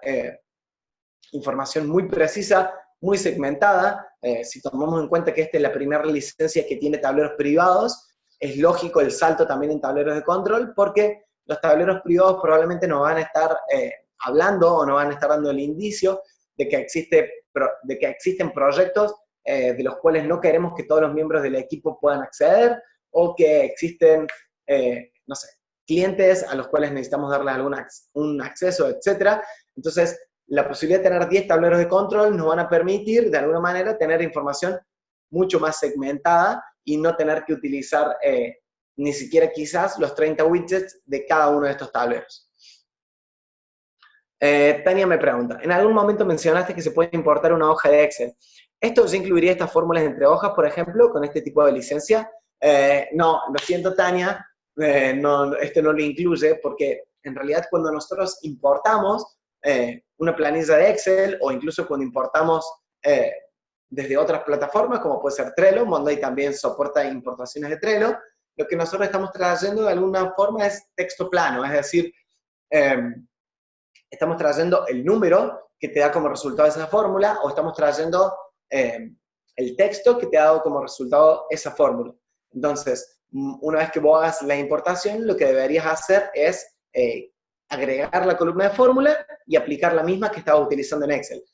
información muy precisa, muy segmentada. Si tomamos en cuenta que esta es la primera licencia que tiene tableros privados, es lógico el salto también en tableros de control, porque los tableros privados probablemente nos van a estar hablando o nos van a estar dando el indicio de que existen proyectos de los cuales no queremos que todos los miembros del equipo puedan acceder, o que existen, no sé, clientes a los cuales necesitamos darles un acceso, etc. Entonces, la posibilidad de tener 10 tableros de control nos van a permitir, de alguna manera, tener información mucho más segmentada y no tener que utilizar ni siquiera quizás los 30 widgets de cada uno de estos tableros. Tania me pregunta, en algún momento mencionaste que se puede importar una hoja de Excel. ¿Esto ya incluiría estas fórmulas entre hojas, por ejemplo, con este tipo de licencia? No, lo siento, Tania, esto no lo incluye, porque en realidad cuando nosotros importamos una planilla de Excel, o incluso cuando importamos desde otras plataformas, como puede ser Trello, Monday también soporta importaciones de Trello, lo que nosotros estamos trayendo de alguna forma es texto plano, es decir, estamos trayendo el número que te da como resultado esa fórmula, o estamos trayendo el texto que te ha dado como resultado esa fórmula. Entonces, una vez que vos hagas la importación, lo que deberías hacer es agregar la columna de fórmula y aplicar la misma que estabas utilizando en Excel.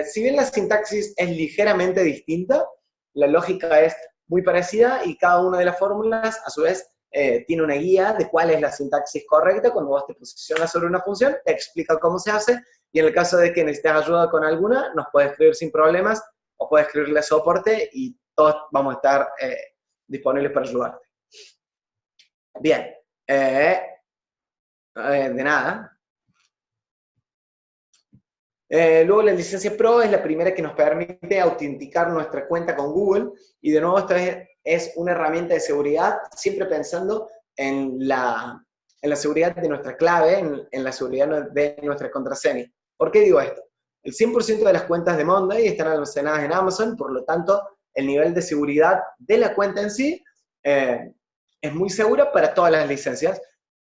Si bien la sintaxis es ligeramente distinta, la lógica es muy parecida y cada una de las fórmulas, a su vez, tiene una guía de cuál es la sintaxis correcta. Cuando vos te posicionas sobre una función, te explica cómo se hace, y en el caso de que necesites ayuda con alguna, nos puedes escribir sin problemas, o puedes escribirle soporte, y todos vamos a estar disponibles para ayudarte. Bien, de nada. Luego la licencia Pro es la primera que nos permite autenticar nuestra cuenta con Google, y de nuevo esta es una herramienta de seguridad, siempre pensando en la seguridad de nuestra clave, en la seguridad de nuestra contraseña. ¿Por qué digo esto? El 100% de las cuentas de Monday están almacenadas en Amazon, por lo tanto, el nivel de seguridad de la cuenta en sí es muy segura para todas las licencias,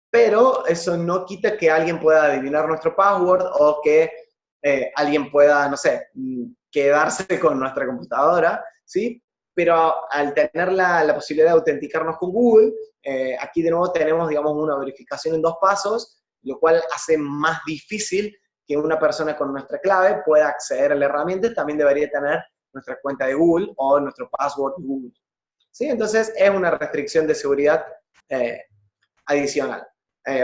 pero eso no quita que alguien pueda adivinar nuestro password, o que alguien pueda, no sé, quedarse con nuestra computadora, ¿sí? Pero al tener la posibilidad de autenticarnos con Google, aquí de nuevo tenemos, digamos, una verificación en 2 pasos, lo cual hace más difícil que una persona con nuestra clave pueda acceder a la herramienta. También debería tener nuestra cuenta de Google o nuestro password de Google, ¿sí? Entonces es una restricción de seguridad adicional.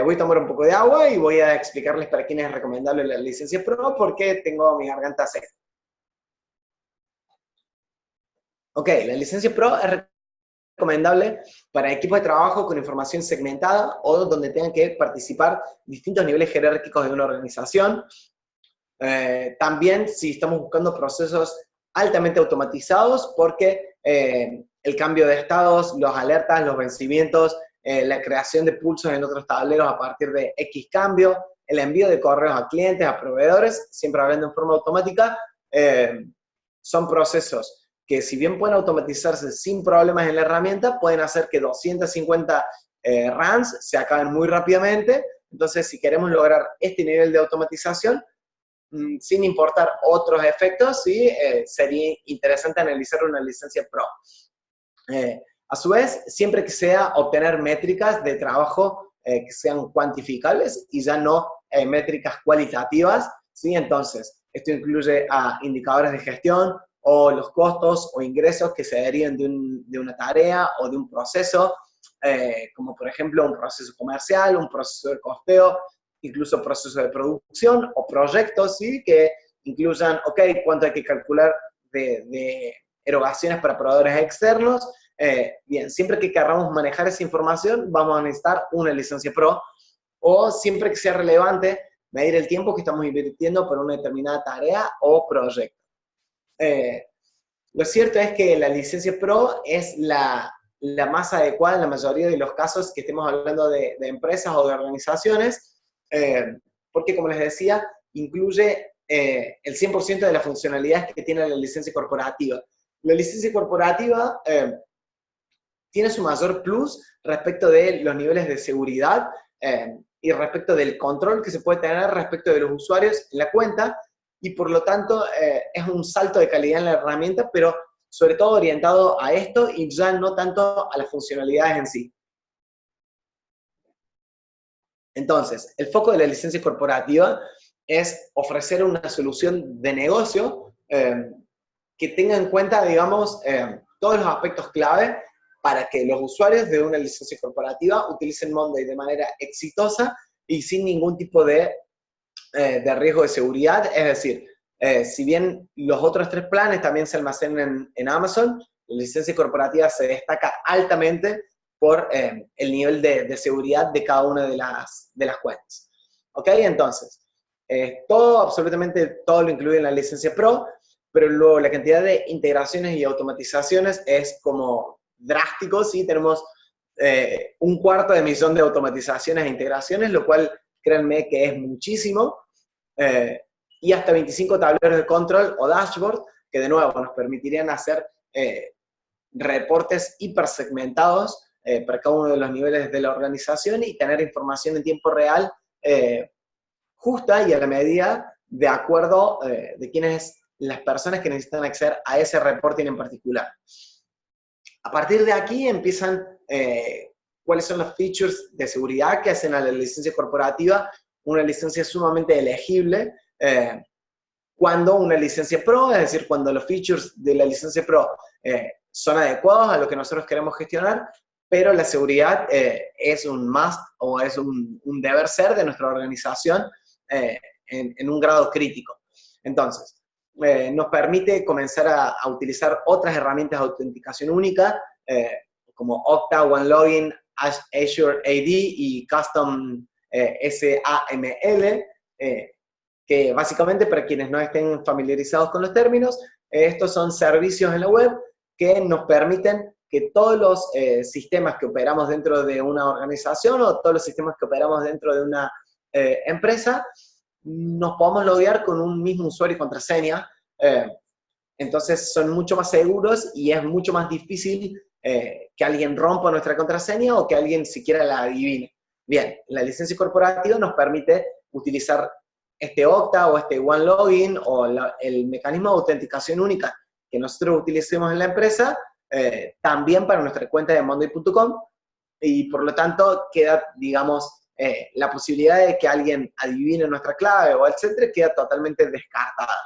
Voy a tomar un poco de agua y voy a explicarles para quién es recomendable la licencia Pro, porque tengo mi garganta seca. Ok, la licencia Pro es recomendable para equipos de trabajo con información segmentada, o donde tengan que participar distintos niveles jerárquicos de una organización. También si estamos buscando procesos altamente automatizados, porque el cambio de estados, los alertas, los vencimientos, la creación de pulsos en otros tableros a partir de X cambio, el envío de correos a clientes, a proveedores, siempre hablando en forma automática, son procesos que, si bien pueden automatizarse sin problemas en la herramienta, pueden hacer que 250 runs se acaben muy rápidamente. Entonces, si queremos lograr este nivel de automatización, sin importar otros efectos, ¿sí? Sería interesante analizar una licencia Pro. A su vez, siempre que sea obtener métricas de trabajo que sean cuantificables y ya no métricas cualitativas, ¿sí? Entonces, esto incluye a indicadores de gestión, o los costos o ingresos que se deriven de una tarea o de un proceso, como por ejemplo un proceso comercial, un proceso de costeo, incluso procesos de producción o proyectos, ¿sí? Que incluyan, ok, cuánto hay que calcular de erogaciones para proveedores externos. Bien, siempre que queramos manejar esa información, vamos a necesitar una licencia Pro, o siempre que sea relevante medir el tiempo que estamos invirtiendo por una determinada tarea o proyecto. Lo cierto es que la licencia Pro es la más adecuada en la mayoría de los casos que estemos hablando de empresas o de organizaciones, porque, como les decía, incluye el 100% de las funcionalidades que tiene la licencia corporativa. La licencia corporativa tiene su mayor plus respecto de los niveles de seguridad y respecto del control que se puede tener respecto de los usuarios en la cuenta, y por lo tanto es un salto de calidad en la herramienta, pero sobre todo orientado a esto y ya no tanto a las funcionalidades en sí. Entonces, el foco de la licencia corporativa es ofrecer una solución de negocio que tenga en cuenta, digamos, todos los aspectos clave para que los usuarios de una licencia corporativa utilicen Monday de manera exitosa y sin ningún tipo de riesgo de seguridad. Es decir, si bien los otros 3 planes también se almacenan en Amazon, la licencia corporativa se destaca altamente por el nivel de seguridad de cada una de las cuentas. ¿Ok? Entonces, absolutamente todo lo incluye en la licencia Pro, pero luego la cantidad de integraciones y automatizaciones es como drástico, ¿sí? Tenemos 250.000 de automatizaciones e integraciones, lo cual, créanme que es muchísimo, y hasta 25 tableros de control o dashboard, que de nuevo nos permitirían hacer reportes hipersegmentados para cada uno de los niveles de la organización y tener información en tiempo real justa y a la medida de acuerdo de quiénes las personas que necesitan acceder a ese reporting en particular. A partir de aquí empiezan cuáles son los features de seguridad que hacen a la licencia corporativa una licencia sumamente elegible, cuando una licencia Pro, es decir, cuando los features de la licencia Pro son adecuados a lo que nosotros queremos gestionar, pero la seguridad es un must o es un deber ser de nuestra organización en un grado crítico. Entonces, nos permite comenzar a utilizar otras herramientas de autenticación única, como Okta, OneLogin, Azure AD y Custom SAML, que básicamente, para quienes no estén familiarizados con los términos, estos son servicios en la web que nos permiten que todos los sistemas que operamos dentro de una organización o todos los sistemas que operamos dentro de una empresa, nos podamos loguear con un mismo usuario y contraseña. Entonces son mucho más seguros y es mucho más difícil que alguien rompa nuestra contraseña o que alguien siquiera la adivine. Bien, la licencia corporativa nos permite utilizar este Okta o este OneLogin o el mecanismo de autenticación única que nosotros utilicemos en la empresa, también para nuestra cuenta de monday.com, y por lo tanto queda, digamos, la posibilidad de que alguien adivine nuestra clave o etcétera, queda totalmente descartada.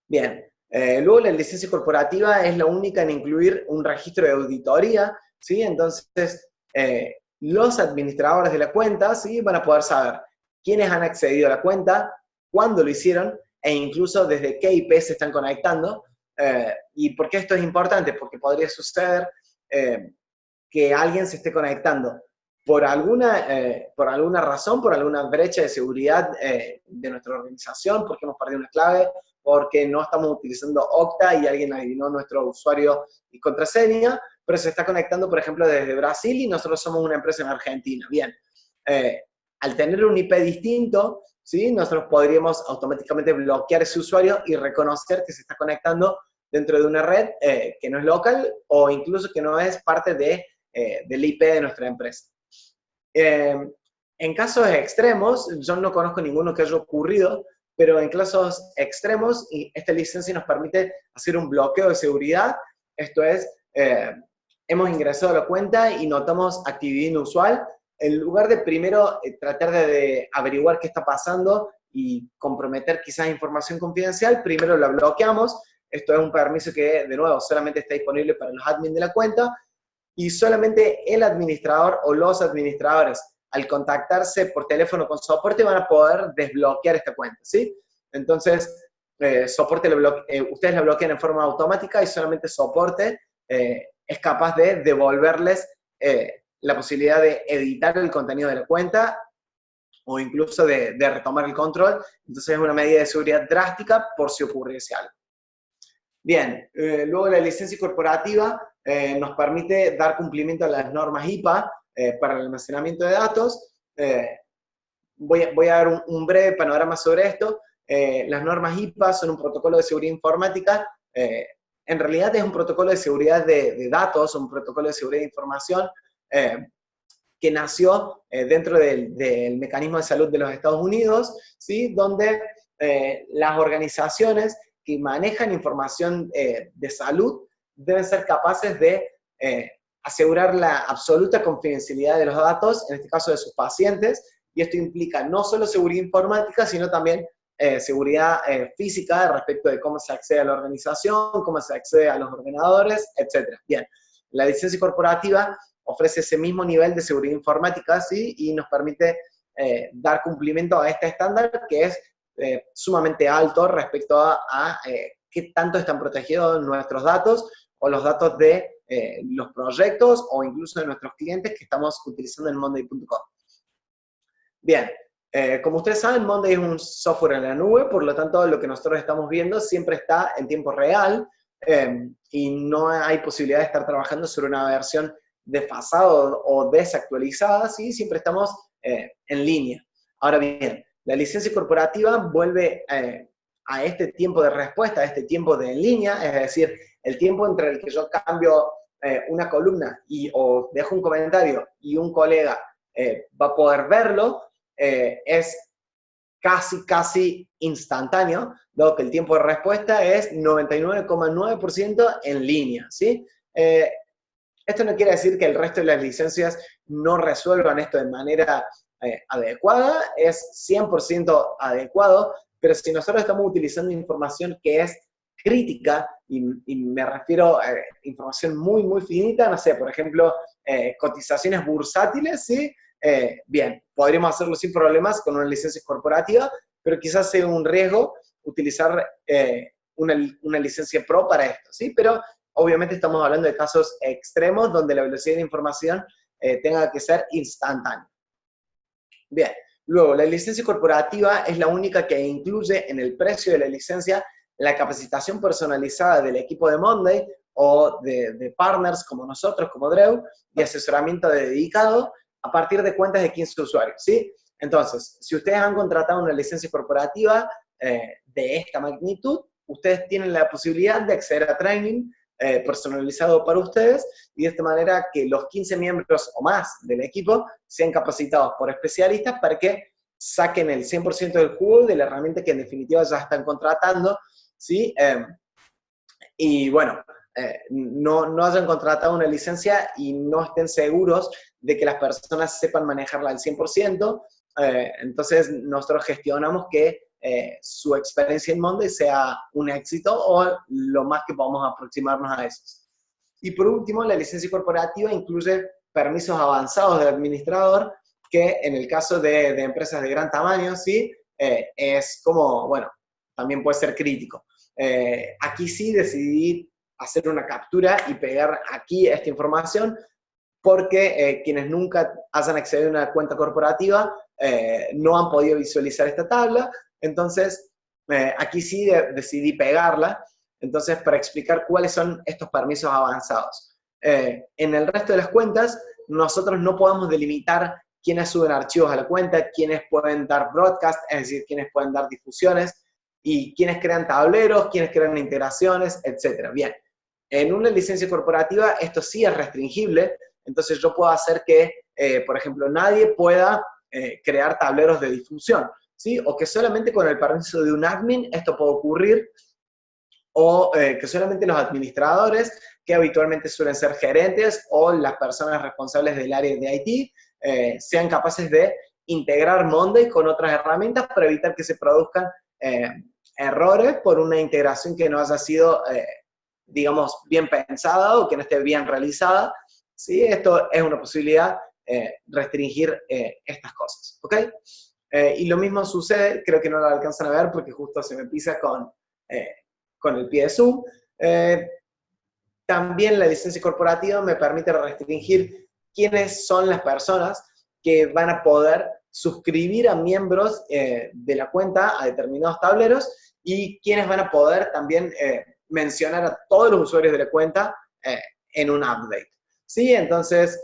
Bien, luego la licencia corporativa es la única en incluir un registro de auditoría, ¿sí? Entonces, los administradores de la cuenta, ¿sí?, van a poder saber quiénes han accedido a la cuenta, cuándo lo hicieron, e incluso desde qué IP se están conectando. ¿Y por qué esto es importante? Porque podría suceder que alguien se esté conectando por alguna razón, por alguna brecha de seguridad de nuestra organización, porque hemos perdido una clave, porque no estamos utilizando Okta y alguien adivinó nuestro usuario y contraseña, pero se está conectando, por ejemplo, desde Brasil y nosotros somos una empresa en Argentina. Bien, al tener un IP distinto, ¿sí?, nosotros podríamos automáticamente bloquear ese usuario y reconocer que se está conectando dentro de una red que no es local o incluso que no es parte del IP de nuestra empresa. En casos extremos, yo no conozco ninguno que haya ocurrido, pero en casos extremos, esta licencia nos permite hacer un bloqueo de seguridad. Esto es, hemos ingresado a la cuenta y notamos actividad inusual. En lugar de primero tratar de averiguar qué está pasando y comprometer quizás información confidencial, primero la bloqueamos. Esto es un permiso que, de nuevo, solamente está disponible para los admins de la cuenta, y solamente el administrador o los administradores al contactarse por teléfono con soporte van a poder desbloquear esta cuenta, ¿sí? Entonces, ustedes la bloquean en forma automática y solamente soporte es capaz de devolverles la posibilidad de editar el contenido de la cuenta o incluso de retomar el control. Entonces es una medida de seguridad drástica por si ocurriese algo. Bien, luego la licencia corporativa nos permite dar cumplimiento a las normas IPA para el almacenamiento de datos. Voy a dar un breve panorama sobre esto. Las normas IPA son un protocolo de seguridad informática. En realidad es un protocolo de seguridad de datos, un protocolo de seguridad de información que nació dentro del mecanismo de salud de los Estados Unidos, ¿sí? Donde las organizaciones que manejan información de salud deben ser capaces de asegurar la absoluta confidencialidad de los datos, en este caso de sus pacientes, y esto implica no solo seguridad informática, sino también seguridad física respecto de cómo se accede a la organización, cómo se accede a los ordenadores, etc. Bien, la licencia corporativa ofrece ese mismo nivel de seguridad informática, ¿sí? Y nos permite dar cumplimiento a este estándar que es sumamente alto respecto a qué tanto están protegidos nuestros datos o los datos de los proyectos o incluso de nuestros clientes que estamos utilizando en Monday.com. Bien, como ustedes saben, Monday es un software en la nube, por lo tanto lo que nosotros estamos viendo siempre está en tiempo real y no hay posibilidad de estar trabajando sobre una versión desfasada o desactualizada, ¿sí? Siempre estamos en línea. Ahora bien, la licencia corporativa vuelve a este tiempo de respuesta, a este tiempo de en línea, es decir, el tiempo entre el que yo cambio una columna o dejo un comentario y un colega va a poder verlo, es casi instantáneo, dado que el tiempo de respuesta es 99,9% en línea, ¿sí? Esto no quiere decir que el resto de las licencias no resuelvan esto de manera adecuada, es 100% adecuado, pero si nosotros estamos utilizando información que es crítica, y me refiero a información muy finita, no sé, por ejemplo, cotizaciones bursátiles, ¿sí? Bien, podríamos hacerlo sin problemas con una licencia corporativa, pero quizás sea un riesgo utilizar una licencia pro para esto, ¿sí? Pero obviamente estamos hablando de casos extremos donde la velocidad de información tenga que ser instantánea. Bien, luego la licencia corporativa es la única que incluye en el precio de la licencia la capacitación personalizada del equipo de Monday o de partners como nosotros, como Dreu, y asesoramiento dedicado a partir de cuentas de 15 usuarios, ¿sí? Entonces, si ustedes han contratado una licencia corporativa de esta magnitud, ustedes tienen la posibilidad de acceder a training personalizado para ustedes, y de esta manera que los 15 miembros o más del equipo sean capacitados por especialistas para que saquen el 100% del jugo de la herramienta que en definitiva ya están contratando, ¿sí? Y bueno, no hayan contratado una licencia y no estén seguros de que las personas sepan manejarla al 100%, entonces nosotros gestionamos que su experiencia en Monday sea un éxito o lo más que podamos aproximarnos a eso. Y por último, la licencia corporativa incluye permisos avanzados del administrador, que en el caso de empresas de gran tamaño, ¿sí? Es como, bueno, también puede ser crítico. Aquí sí decidí hacer una captura y pegar aquí esta información, porque quienes nunca hayan accedido a una cuenta corporativa no han podido visualizar esta tabla, entonces aquí sí decidí pegarla, entonces para explicar cuáles son estos permisos avanzados. En el resto de las cuentas, nosotros no podemos delimitar quiénes suben archivos a la cuenta, quiénes pueden dar broadcast, es decir, quiénes pueden dar difusiones, y quiénes crean tableros, quiénes crean integraciones, etc. Bien, en una licencia corporativa esto sí es restringible, entonces yo puedo hacer que, por ejemplo, nadie pueda crear tableros de difusión, ¿sí? O que solamente con el permiso de un admin esto puede ocurrir, o que solamente los administradores, que habitualmente suelen ser gerentes o las personas responsables del área de IT, sean capaces de integrar Monday con otras herramientas para evitar que se produzcan errores por una integración que no haya sido, digamos, bien pensada o que no esté bien realizada, ¿sí? Esto es una posibilidad restringir estas cosas, ¿ok? Y lo mismo sucede, creo que no lo alcanzan a ver porque justo se me pisa con el pie de Zoom. También la licencia corporativa me permite restringir quiénes son las personas que van a poder suscribir a miembros de la cuenta a determinados tableros y quiénes van a poder también mencionar a todos los usuarios de la cuenta en un update. ¿Sí? Entonces,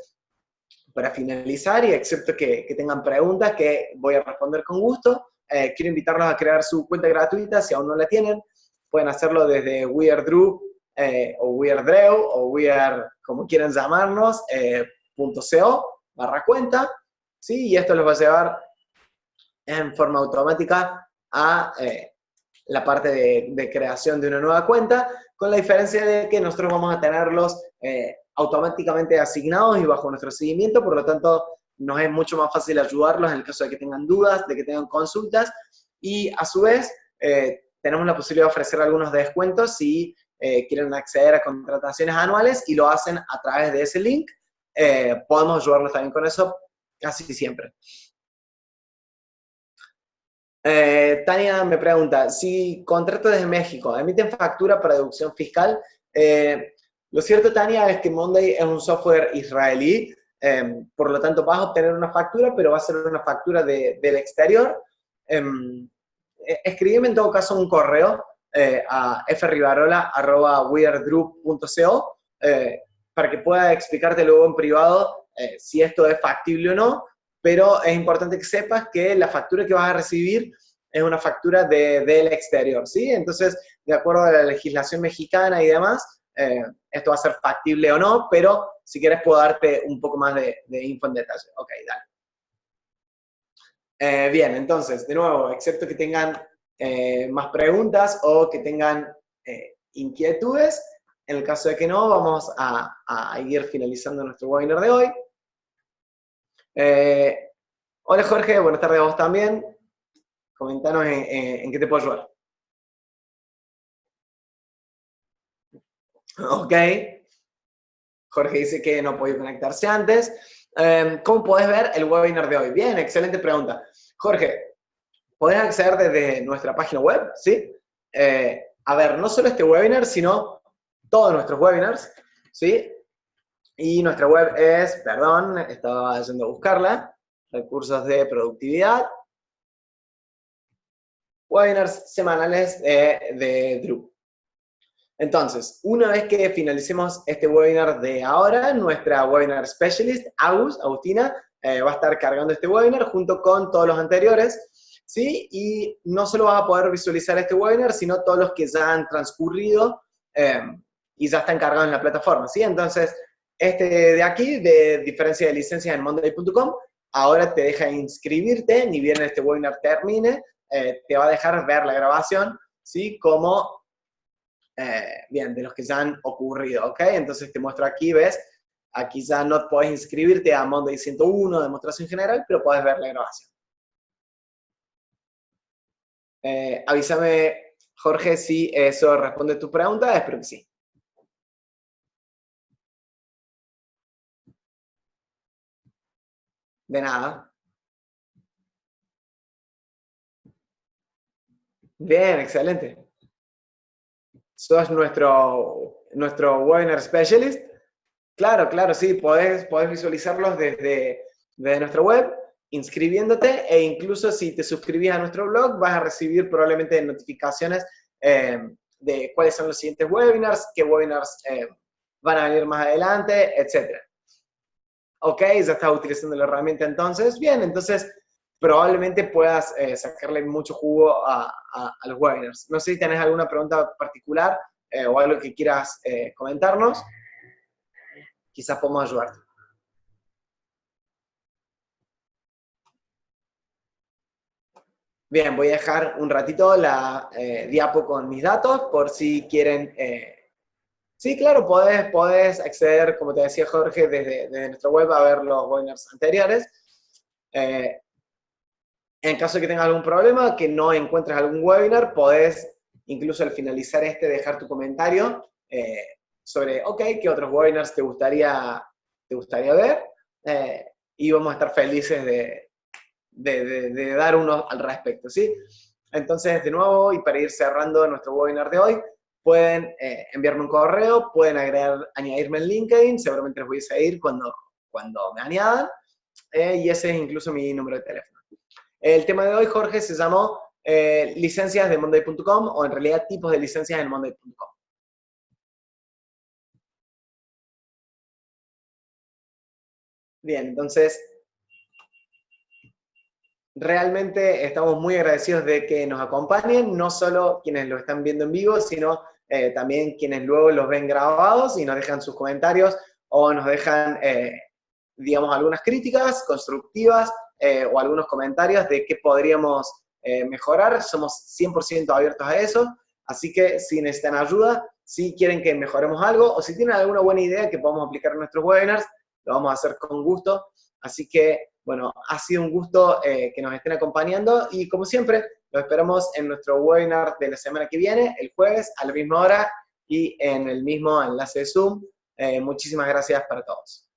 para finalizar, y excepto que tengan preguntas que voy a responder con gusto, quiero invitarlos a crear su cuenta gratuita si aún no la tienen. Pueden hacerlo desde WeAreDrew o WeAreDrew o Weare, como quieran llamarnos, .co/cuenta, ¿sí? Y esto los va a llevar en forma automática a la parte de creación de una nueva cuenta, con la diferencia de que nosotros vamos a tenerlos automáticamente asignados y bajo nuestro seguimiento, por lo tanto nos es mucho más fácil ayudarlos en el caso de que tengan dudas, de que tengan consultas, y a su vez tenemos la posibilidad de ofrecer algunos descuentos si quieren acceder a contrataciones anuales y lo hacen a través de ese link. Podemos ayudarlos también con eso casi siempre. Tania me pregunta, si contrato desde México, ¿emiten factura para deducción fiscal? Lo cierto, Tania, es que Monday es un software israelí, por lo tanto vas a obtener una factura, pero va a ser una factura del exterior. Escríbeme en todo caso un correo a frivarola@wearedrew.co para que pueda explicarte luego en privado si esto es factible o no, pero es importante que sepas que la factura que vas a recibir es una factura del exterior, ¿sí? Entonces, de acuerdo a la legislación mexicana y demás, esto va a ser factible o no, pero si quieres puedo darte un poco más de info en detalle. Ok, dale. Bien, entonces, de nuevo, excepto que tengan más preguntas o que tengan inquietudes, en el caso de que no, vamos a ir finalizando nuestro webinar de hoy. Hola Jorge, buenas tardes a vos también. Comentanos en qué te puedo ayudar. Ok. Jorge dice que no podía conectarse antes. ¿Cómo podés ver el webinar de hoy? Bien, excelente pregunta. Jorge, podés acceder desde nuestra página web, ¿sí? A ver, no solo este webinar, sino todos nuestros webinars, ¿sí? Y nuestra web es, perdón, estaba yendo a buscarla, recursos de productividad, webinars semanales de Drew. Entonces, una vez que finalicemos este webinar de ahora, nuestra webinar specialist, Agustina, va a estar cargando este webinar junto con todos los anteriores, ¿sí? Y no solo vas a poder visualizar este webinar, sino todos los que ya han transcurrido y ya están cargados en la plataforma, ¿sí? Entonces, este de aquí, de diferencia de licencias en monday.com, ahora te deja inscribirte, ni bien este webinar termine, te va a dejar ver la grabación, ¿sí? Como bien, de los que ya han ocurrido, ¿ok? Entonces te muestro aquí, ¿ves? Aquí ya no podés inscribirte a Monday 101, demostración general, pero podés ver la grabación. Avísame, Jorge, si eso responde a tu pregunta, espero que sí. De nada. Bien, excelente. ¿Sos nuestro webinar specialist? Claro, claro, sí, podés visualizarlos desde nuestra web, inscribiéndote, e incluso si te suscribís a nuestro blog, vas a recibir probablemente notificaciones de cuáles son los siguientes webinars, qué webinars van a venir más adelante, etc. Ok, ya estás utilizando la herramienta entonces. Bien, entonces probablemente puedas sacarle mucho jugo a los webinars. No sé si tenés alguna pregunta particular o algo que quieras comentarnos. Quizás podamos ayudarte. Bien, voy a dejar un ratito la diapo con mis datos por si quieren. Sí, claro, podés acceder, como te decía Jorge, desde nuestra web a ver los webinars anteriores. En caso de que tengas algún problema, que no encuentres algún webinar, podés incluso al finalizar este dejar tu comentario sobre, ok, qué otros webinars te gustaría ver. y vamos a estar felices de dar uno al respecto, ¿sí? Entonces, de nuevo, y para ir cerrando nuestro webinar de hoy, pueden enviarme un correo, pueden añadirme en LinkedIn, seguramente les voy a seguir cuando me añadan, y ese es incluso mi número de teléfono. El tema de hoy, Jorge, se llamó licencias de monday.com, o en realidad tipos de licencias en monday.com. Bien, entonces, realmente estamos muy agradecidos de que nos acompañen, no solo quienes lo están viendo en vivo, sino también quienes luego los ven grabados y nos dejan sus comentarios o nos dejan, digamos, algunas críticas constructivas o algunos comentarios de qué podríamos mejorar. Somos 100% abiertos a eso, así que si necesitan ayuda, si quieren que mejoremos algo o si tienen alguna buena idea que podamos aplicar en nuestros webinars, lo vamos a hacer con gusto. Así que, bueno, ha sido un gusto que nos estén acompañando y como siempre, los esperamos en nuestro webinar de la semana que viene, el jueves, a la misma hora y en el mismo enlace de Zoom. Muchísimas gracias para todos.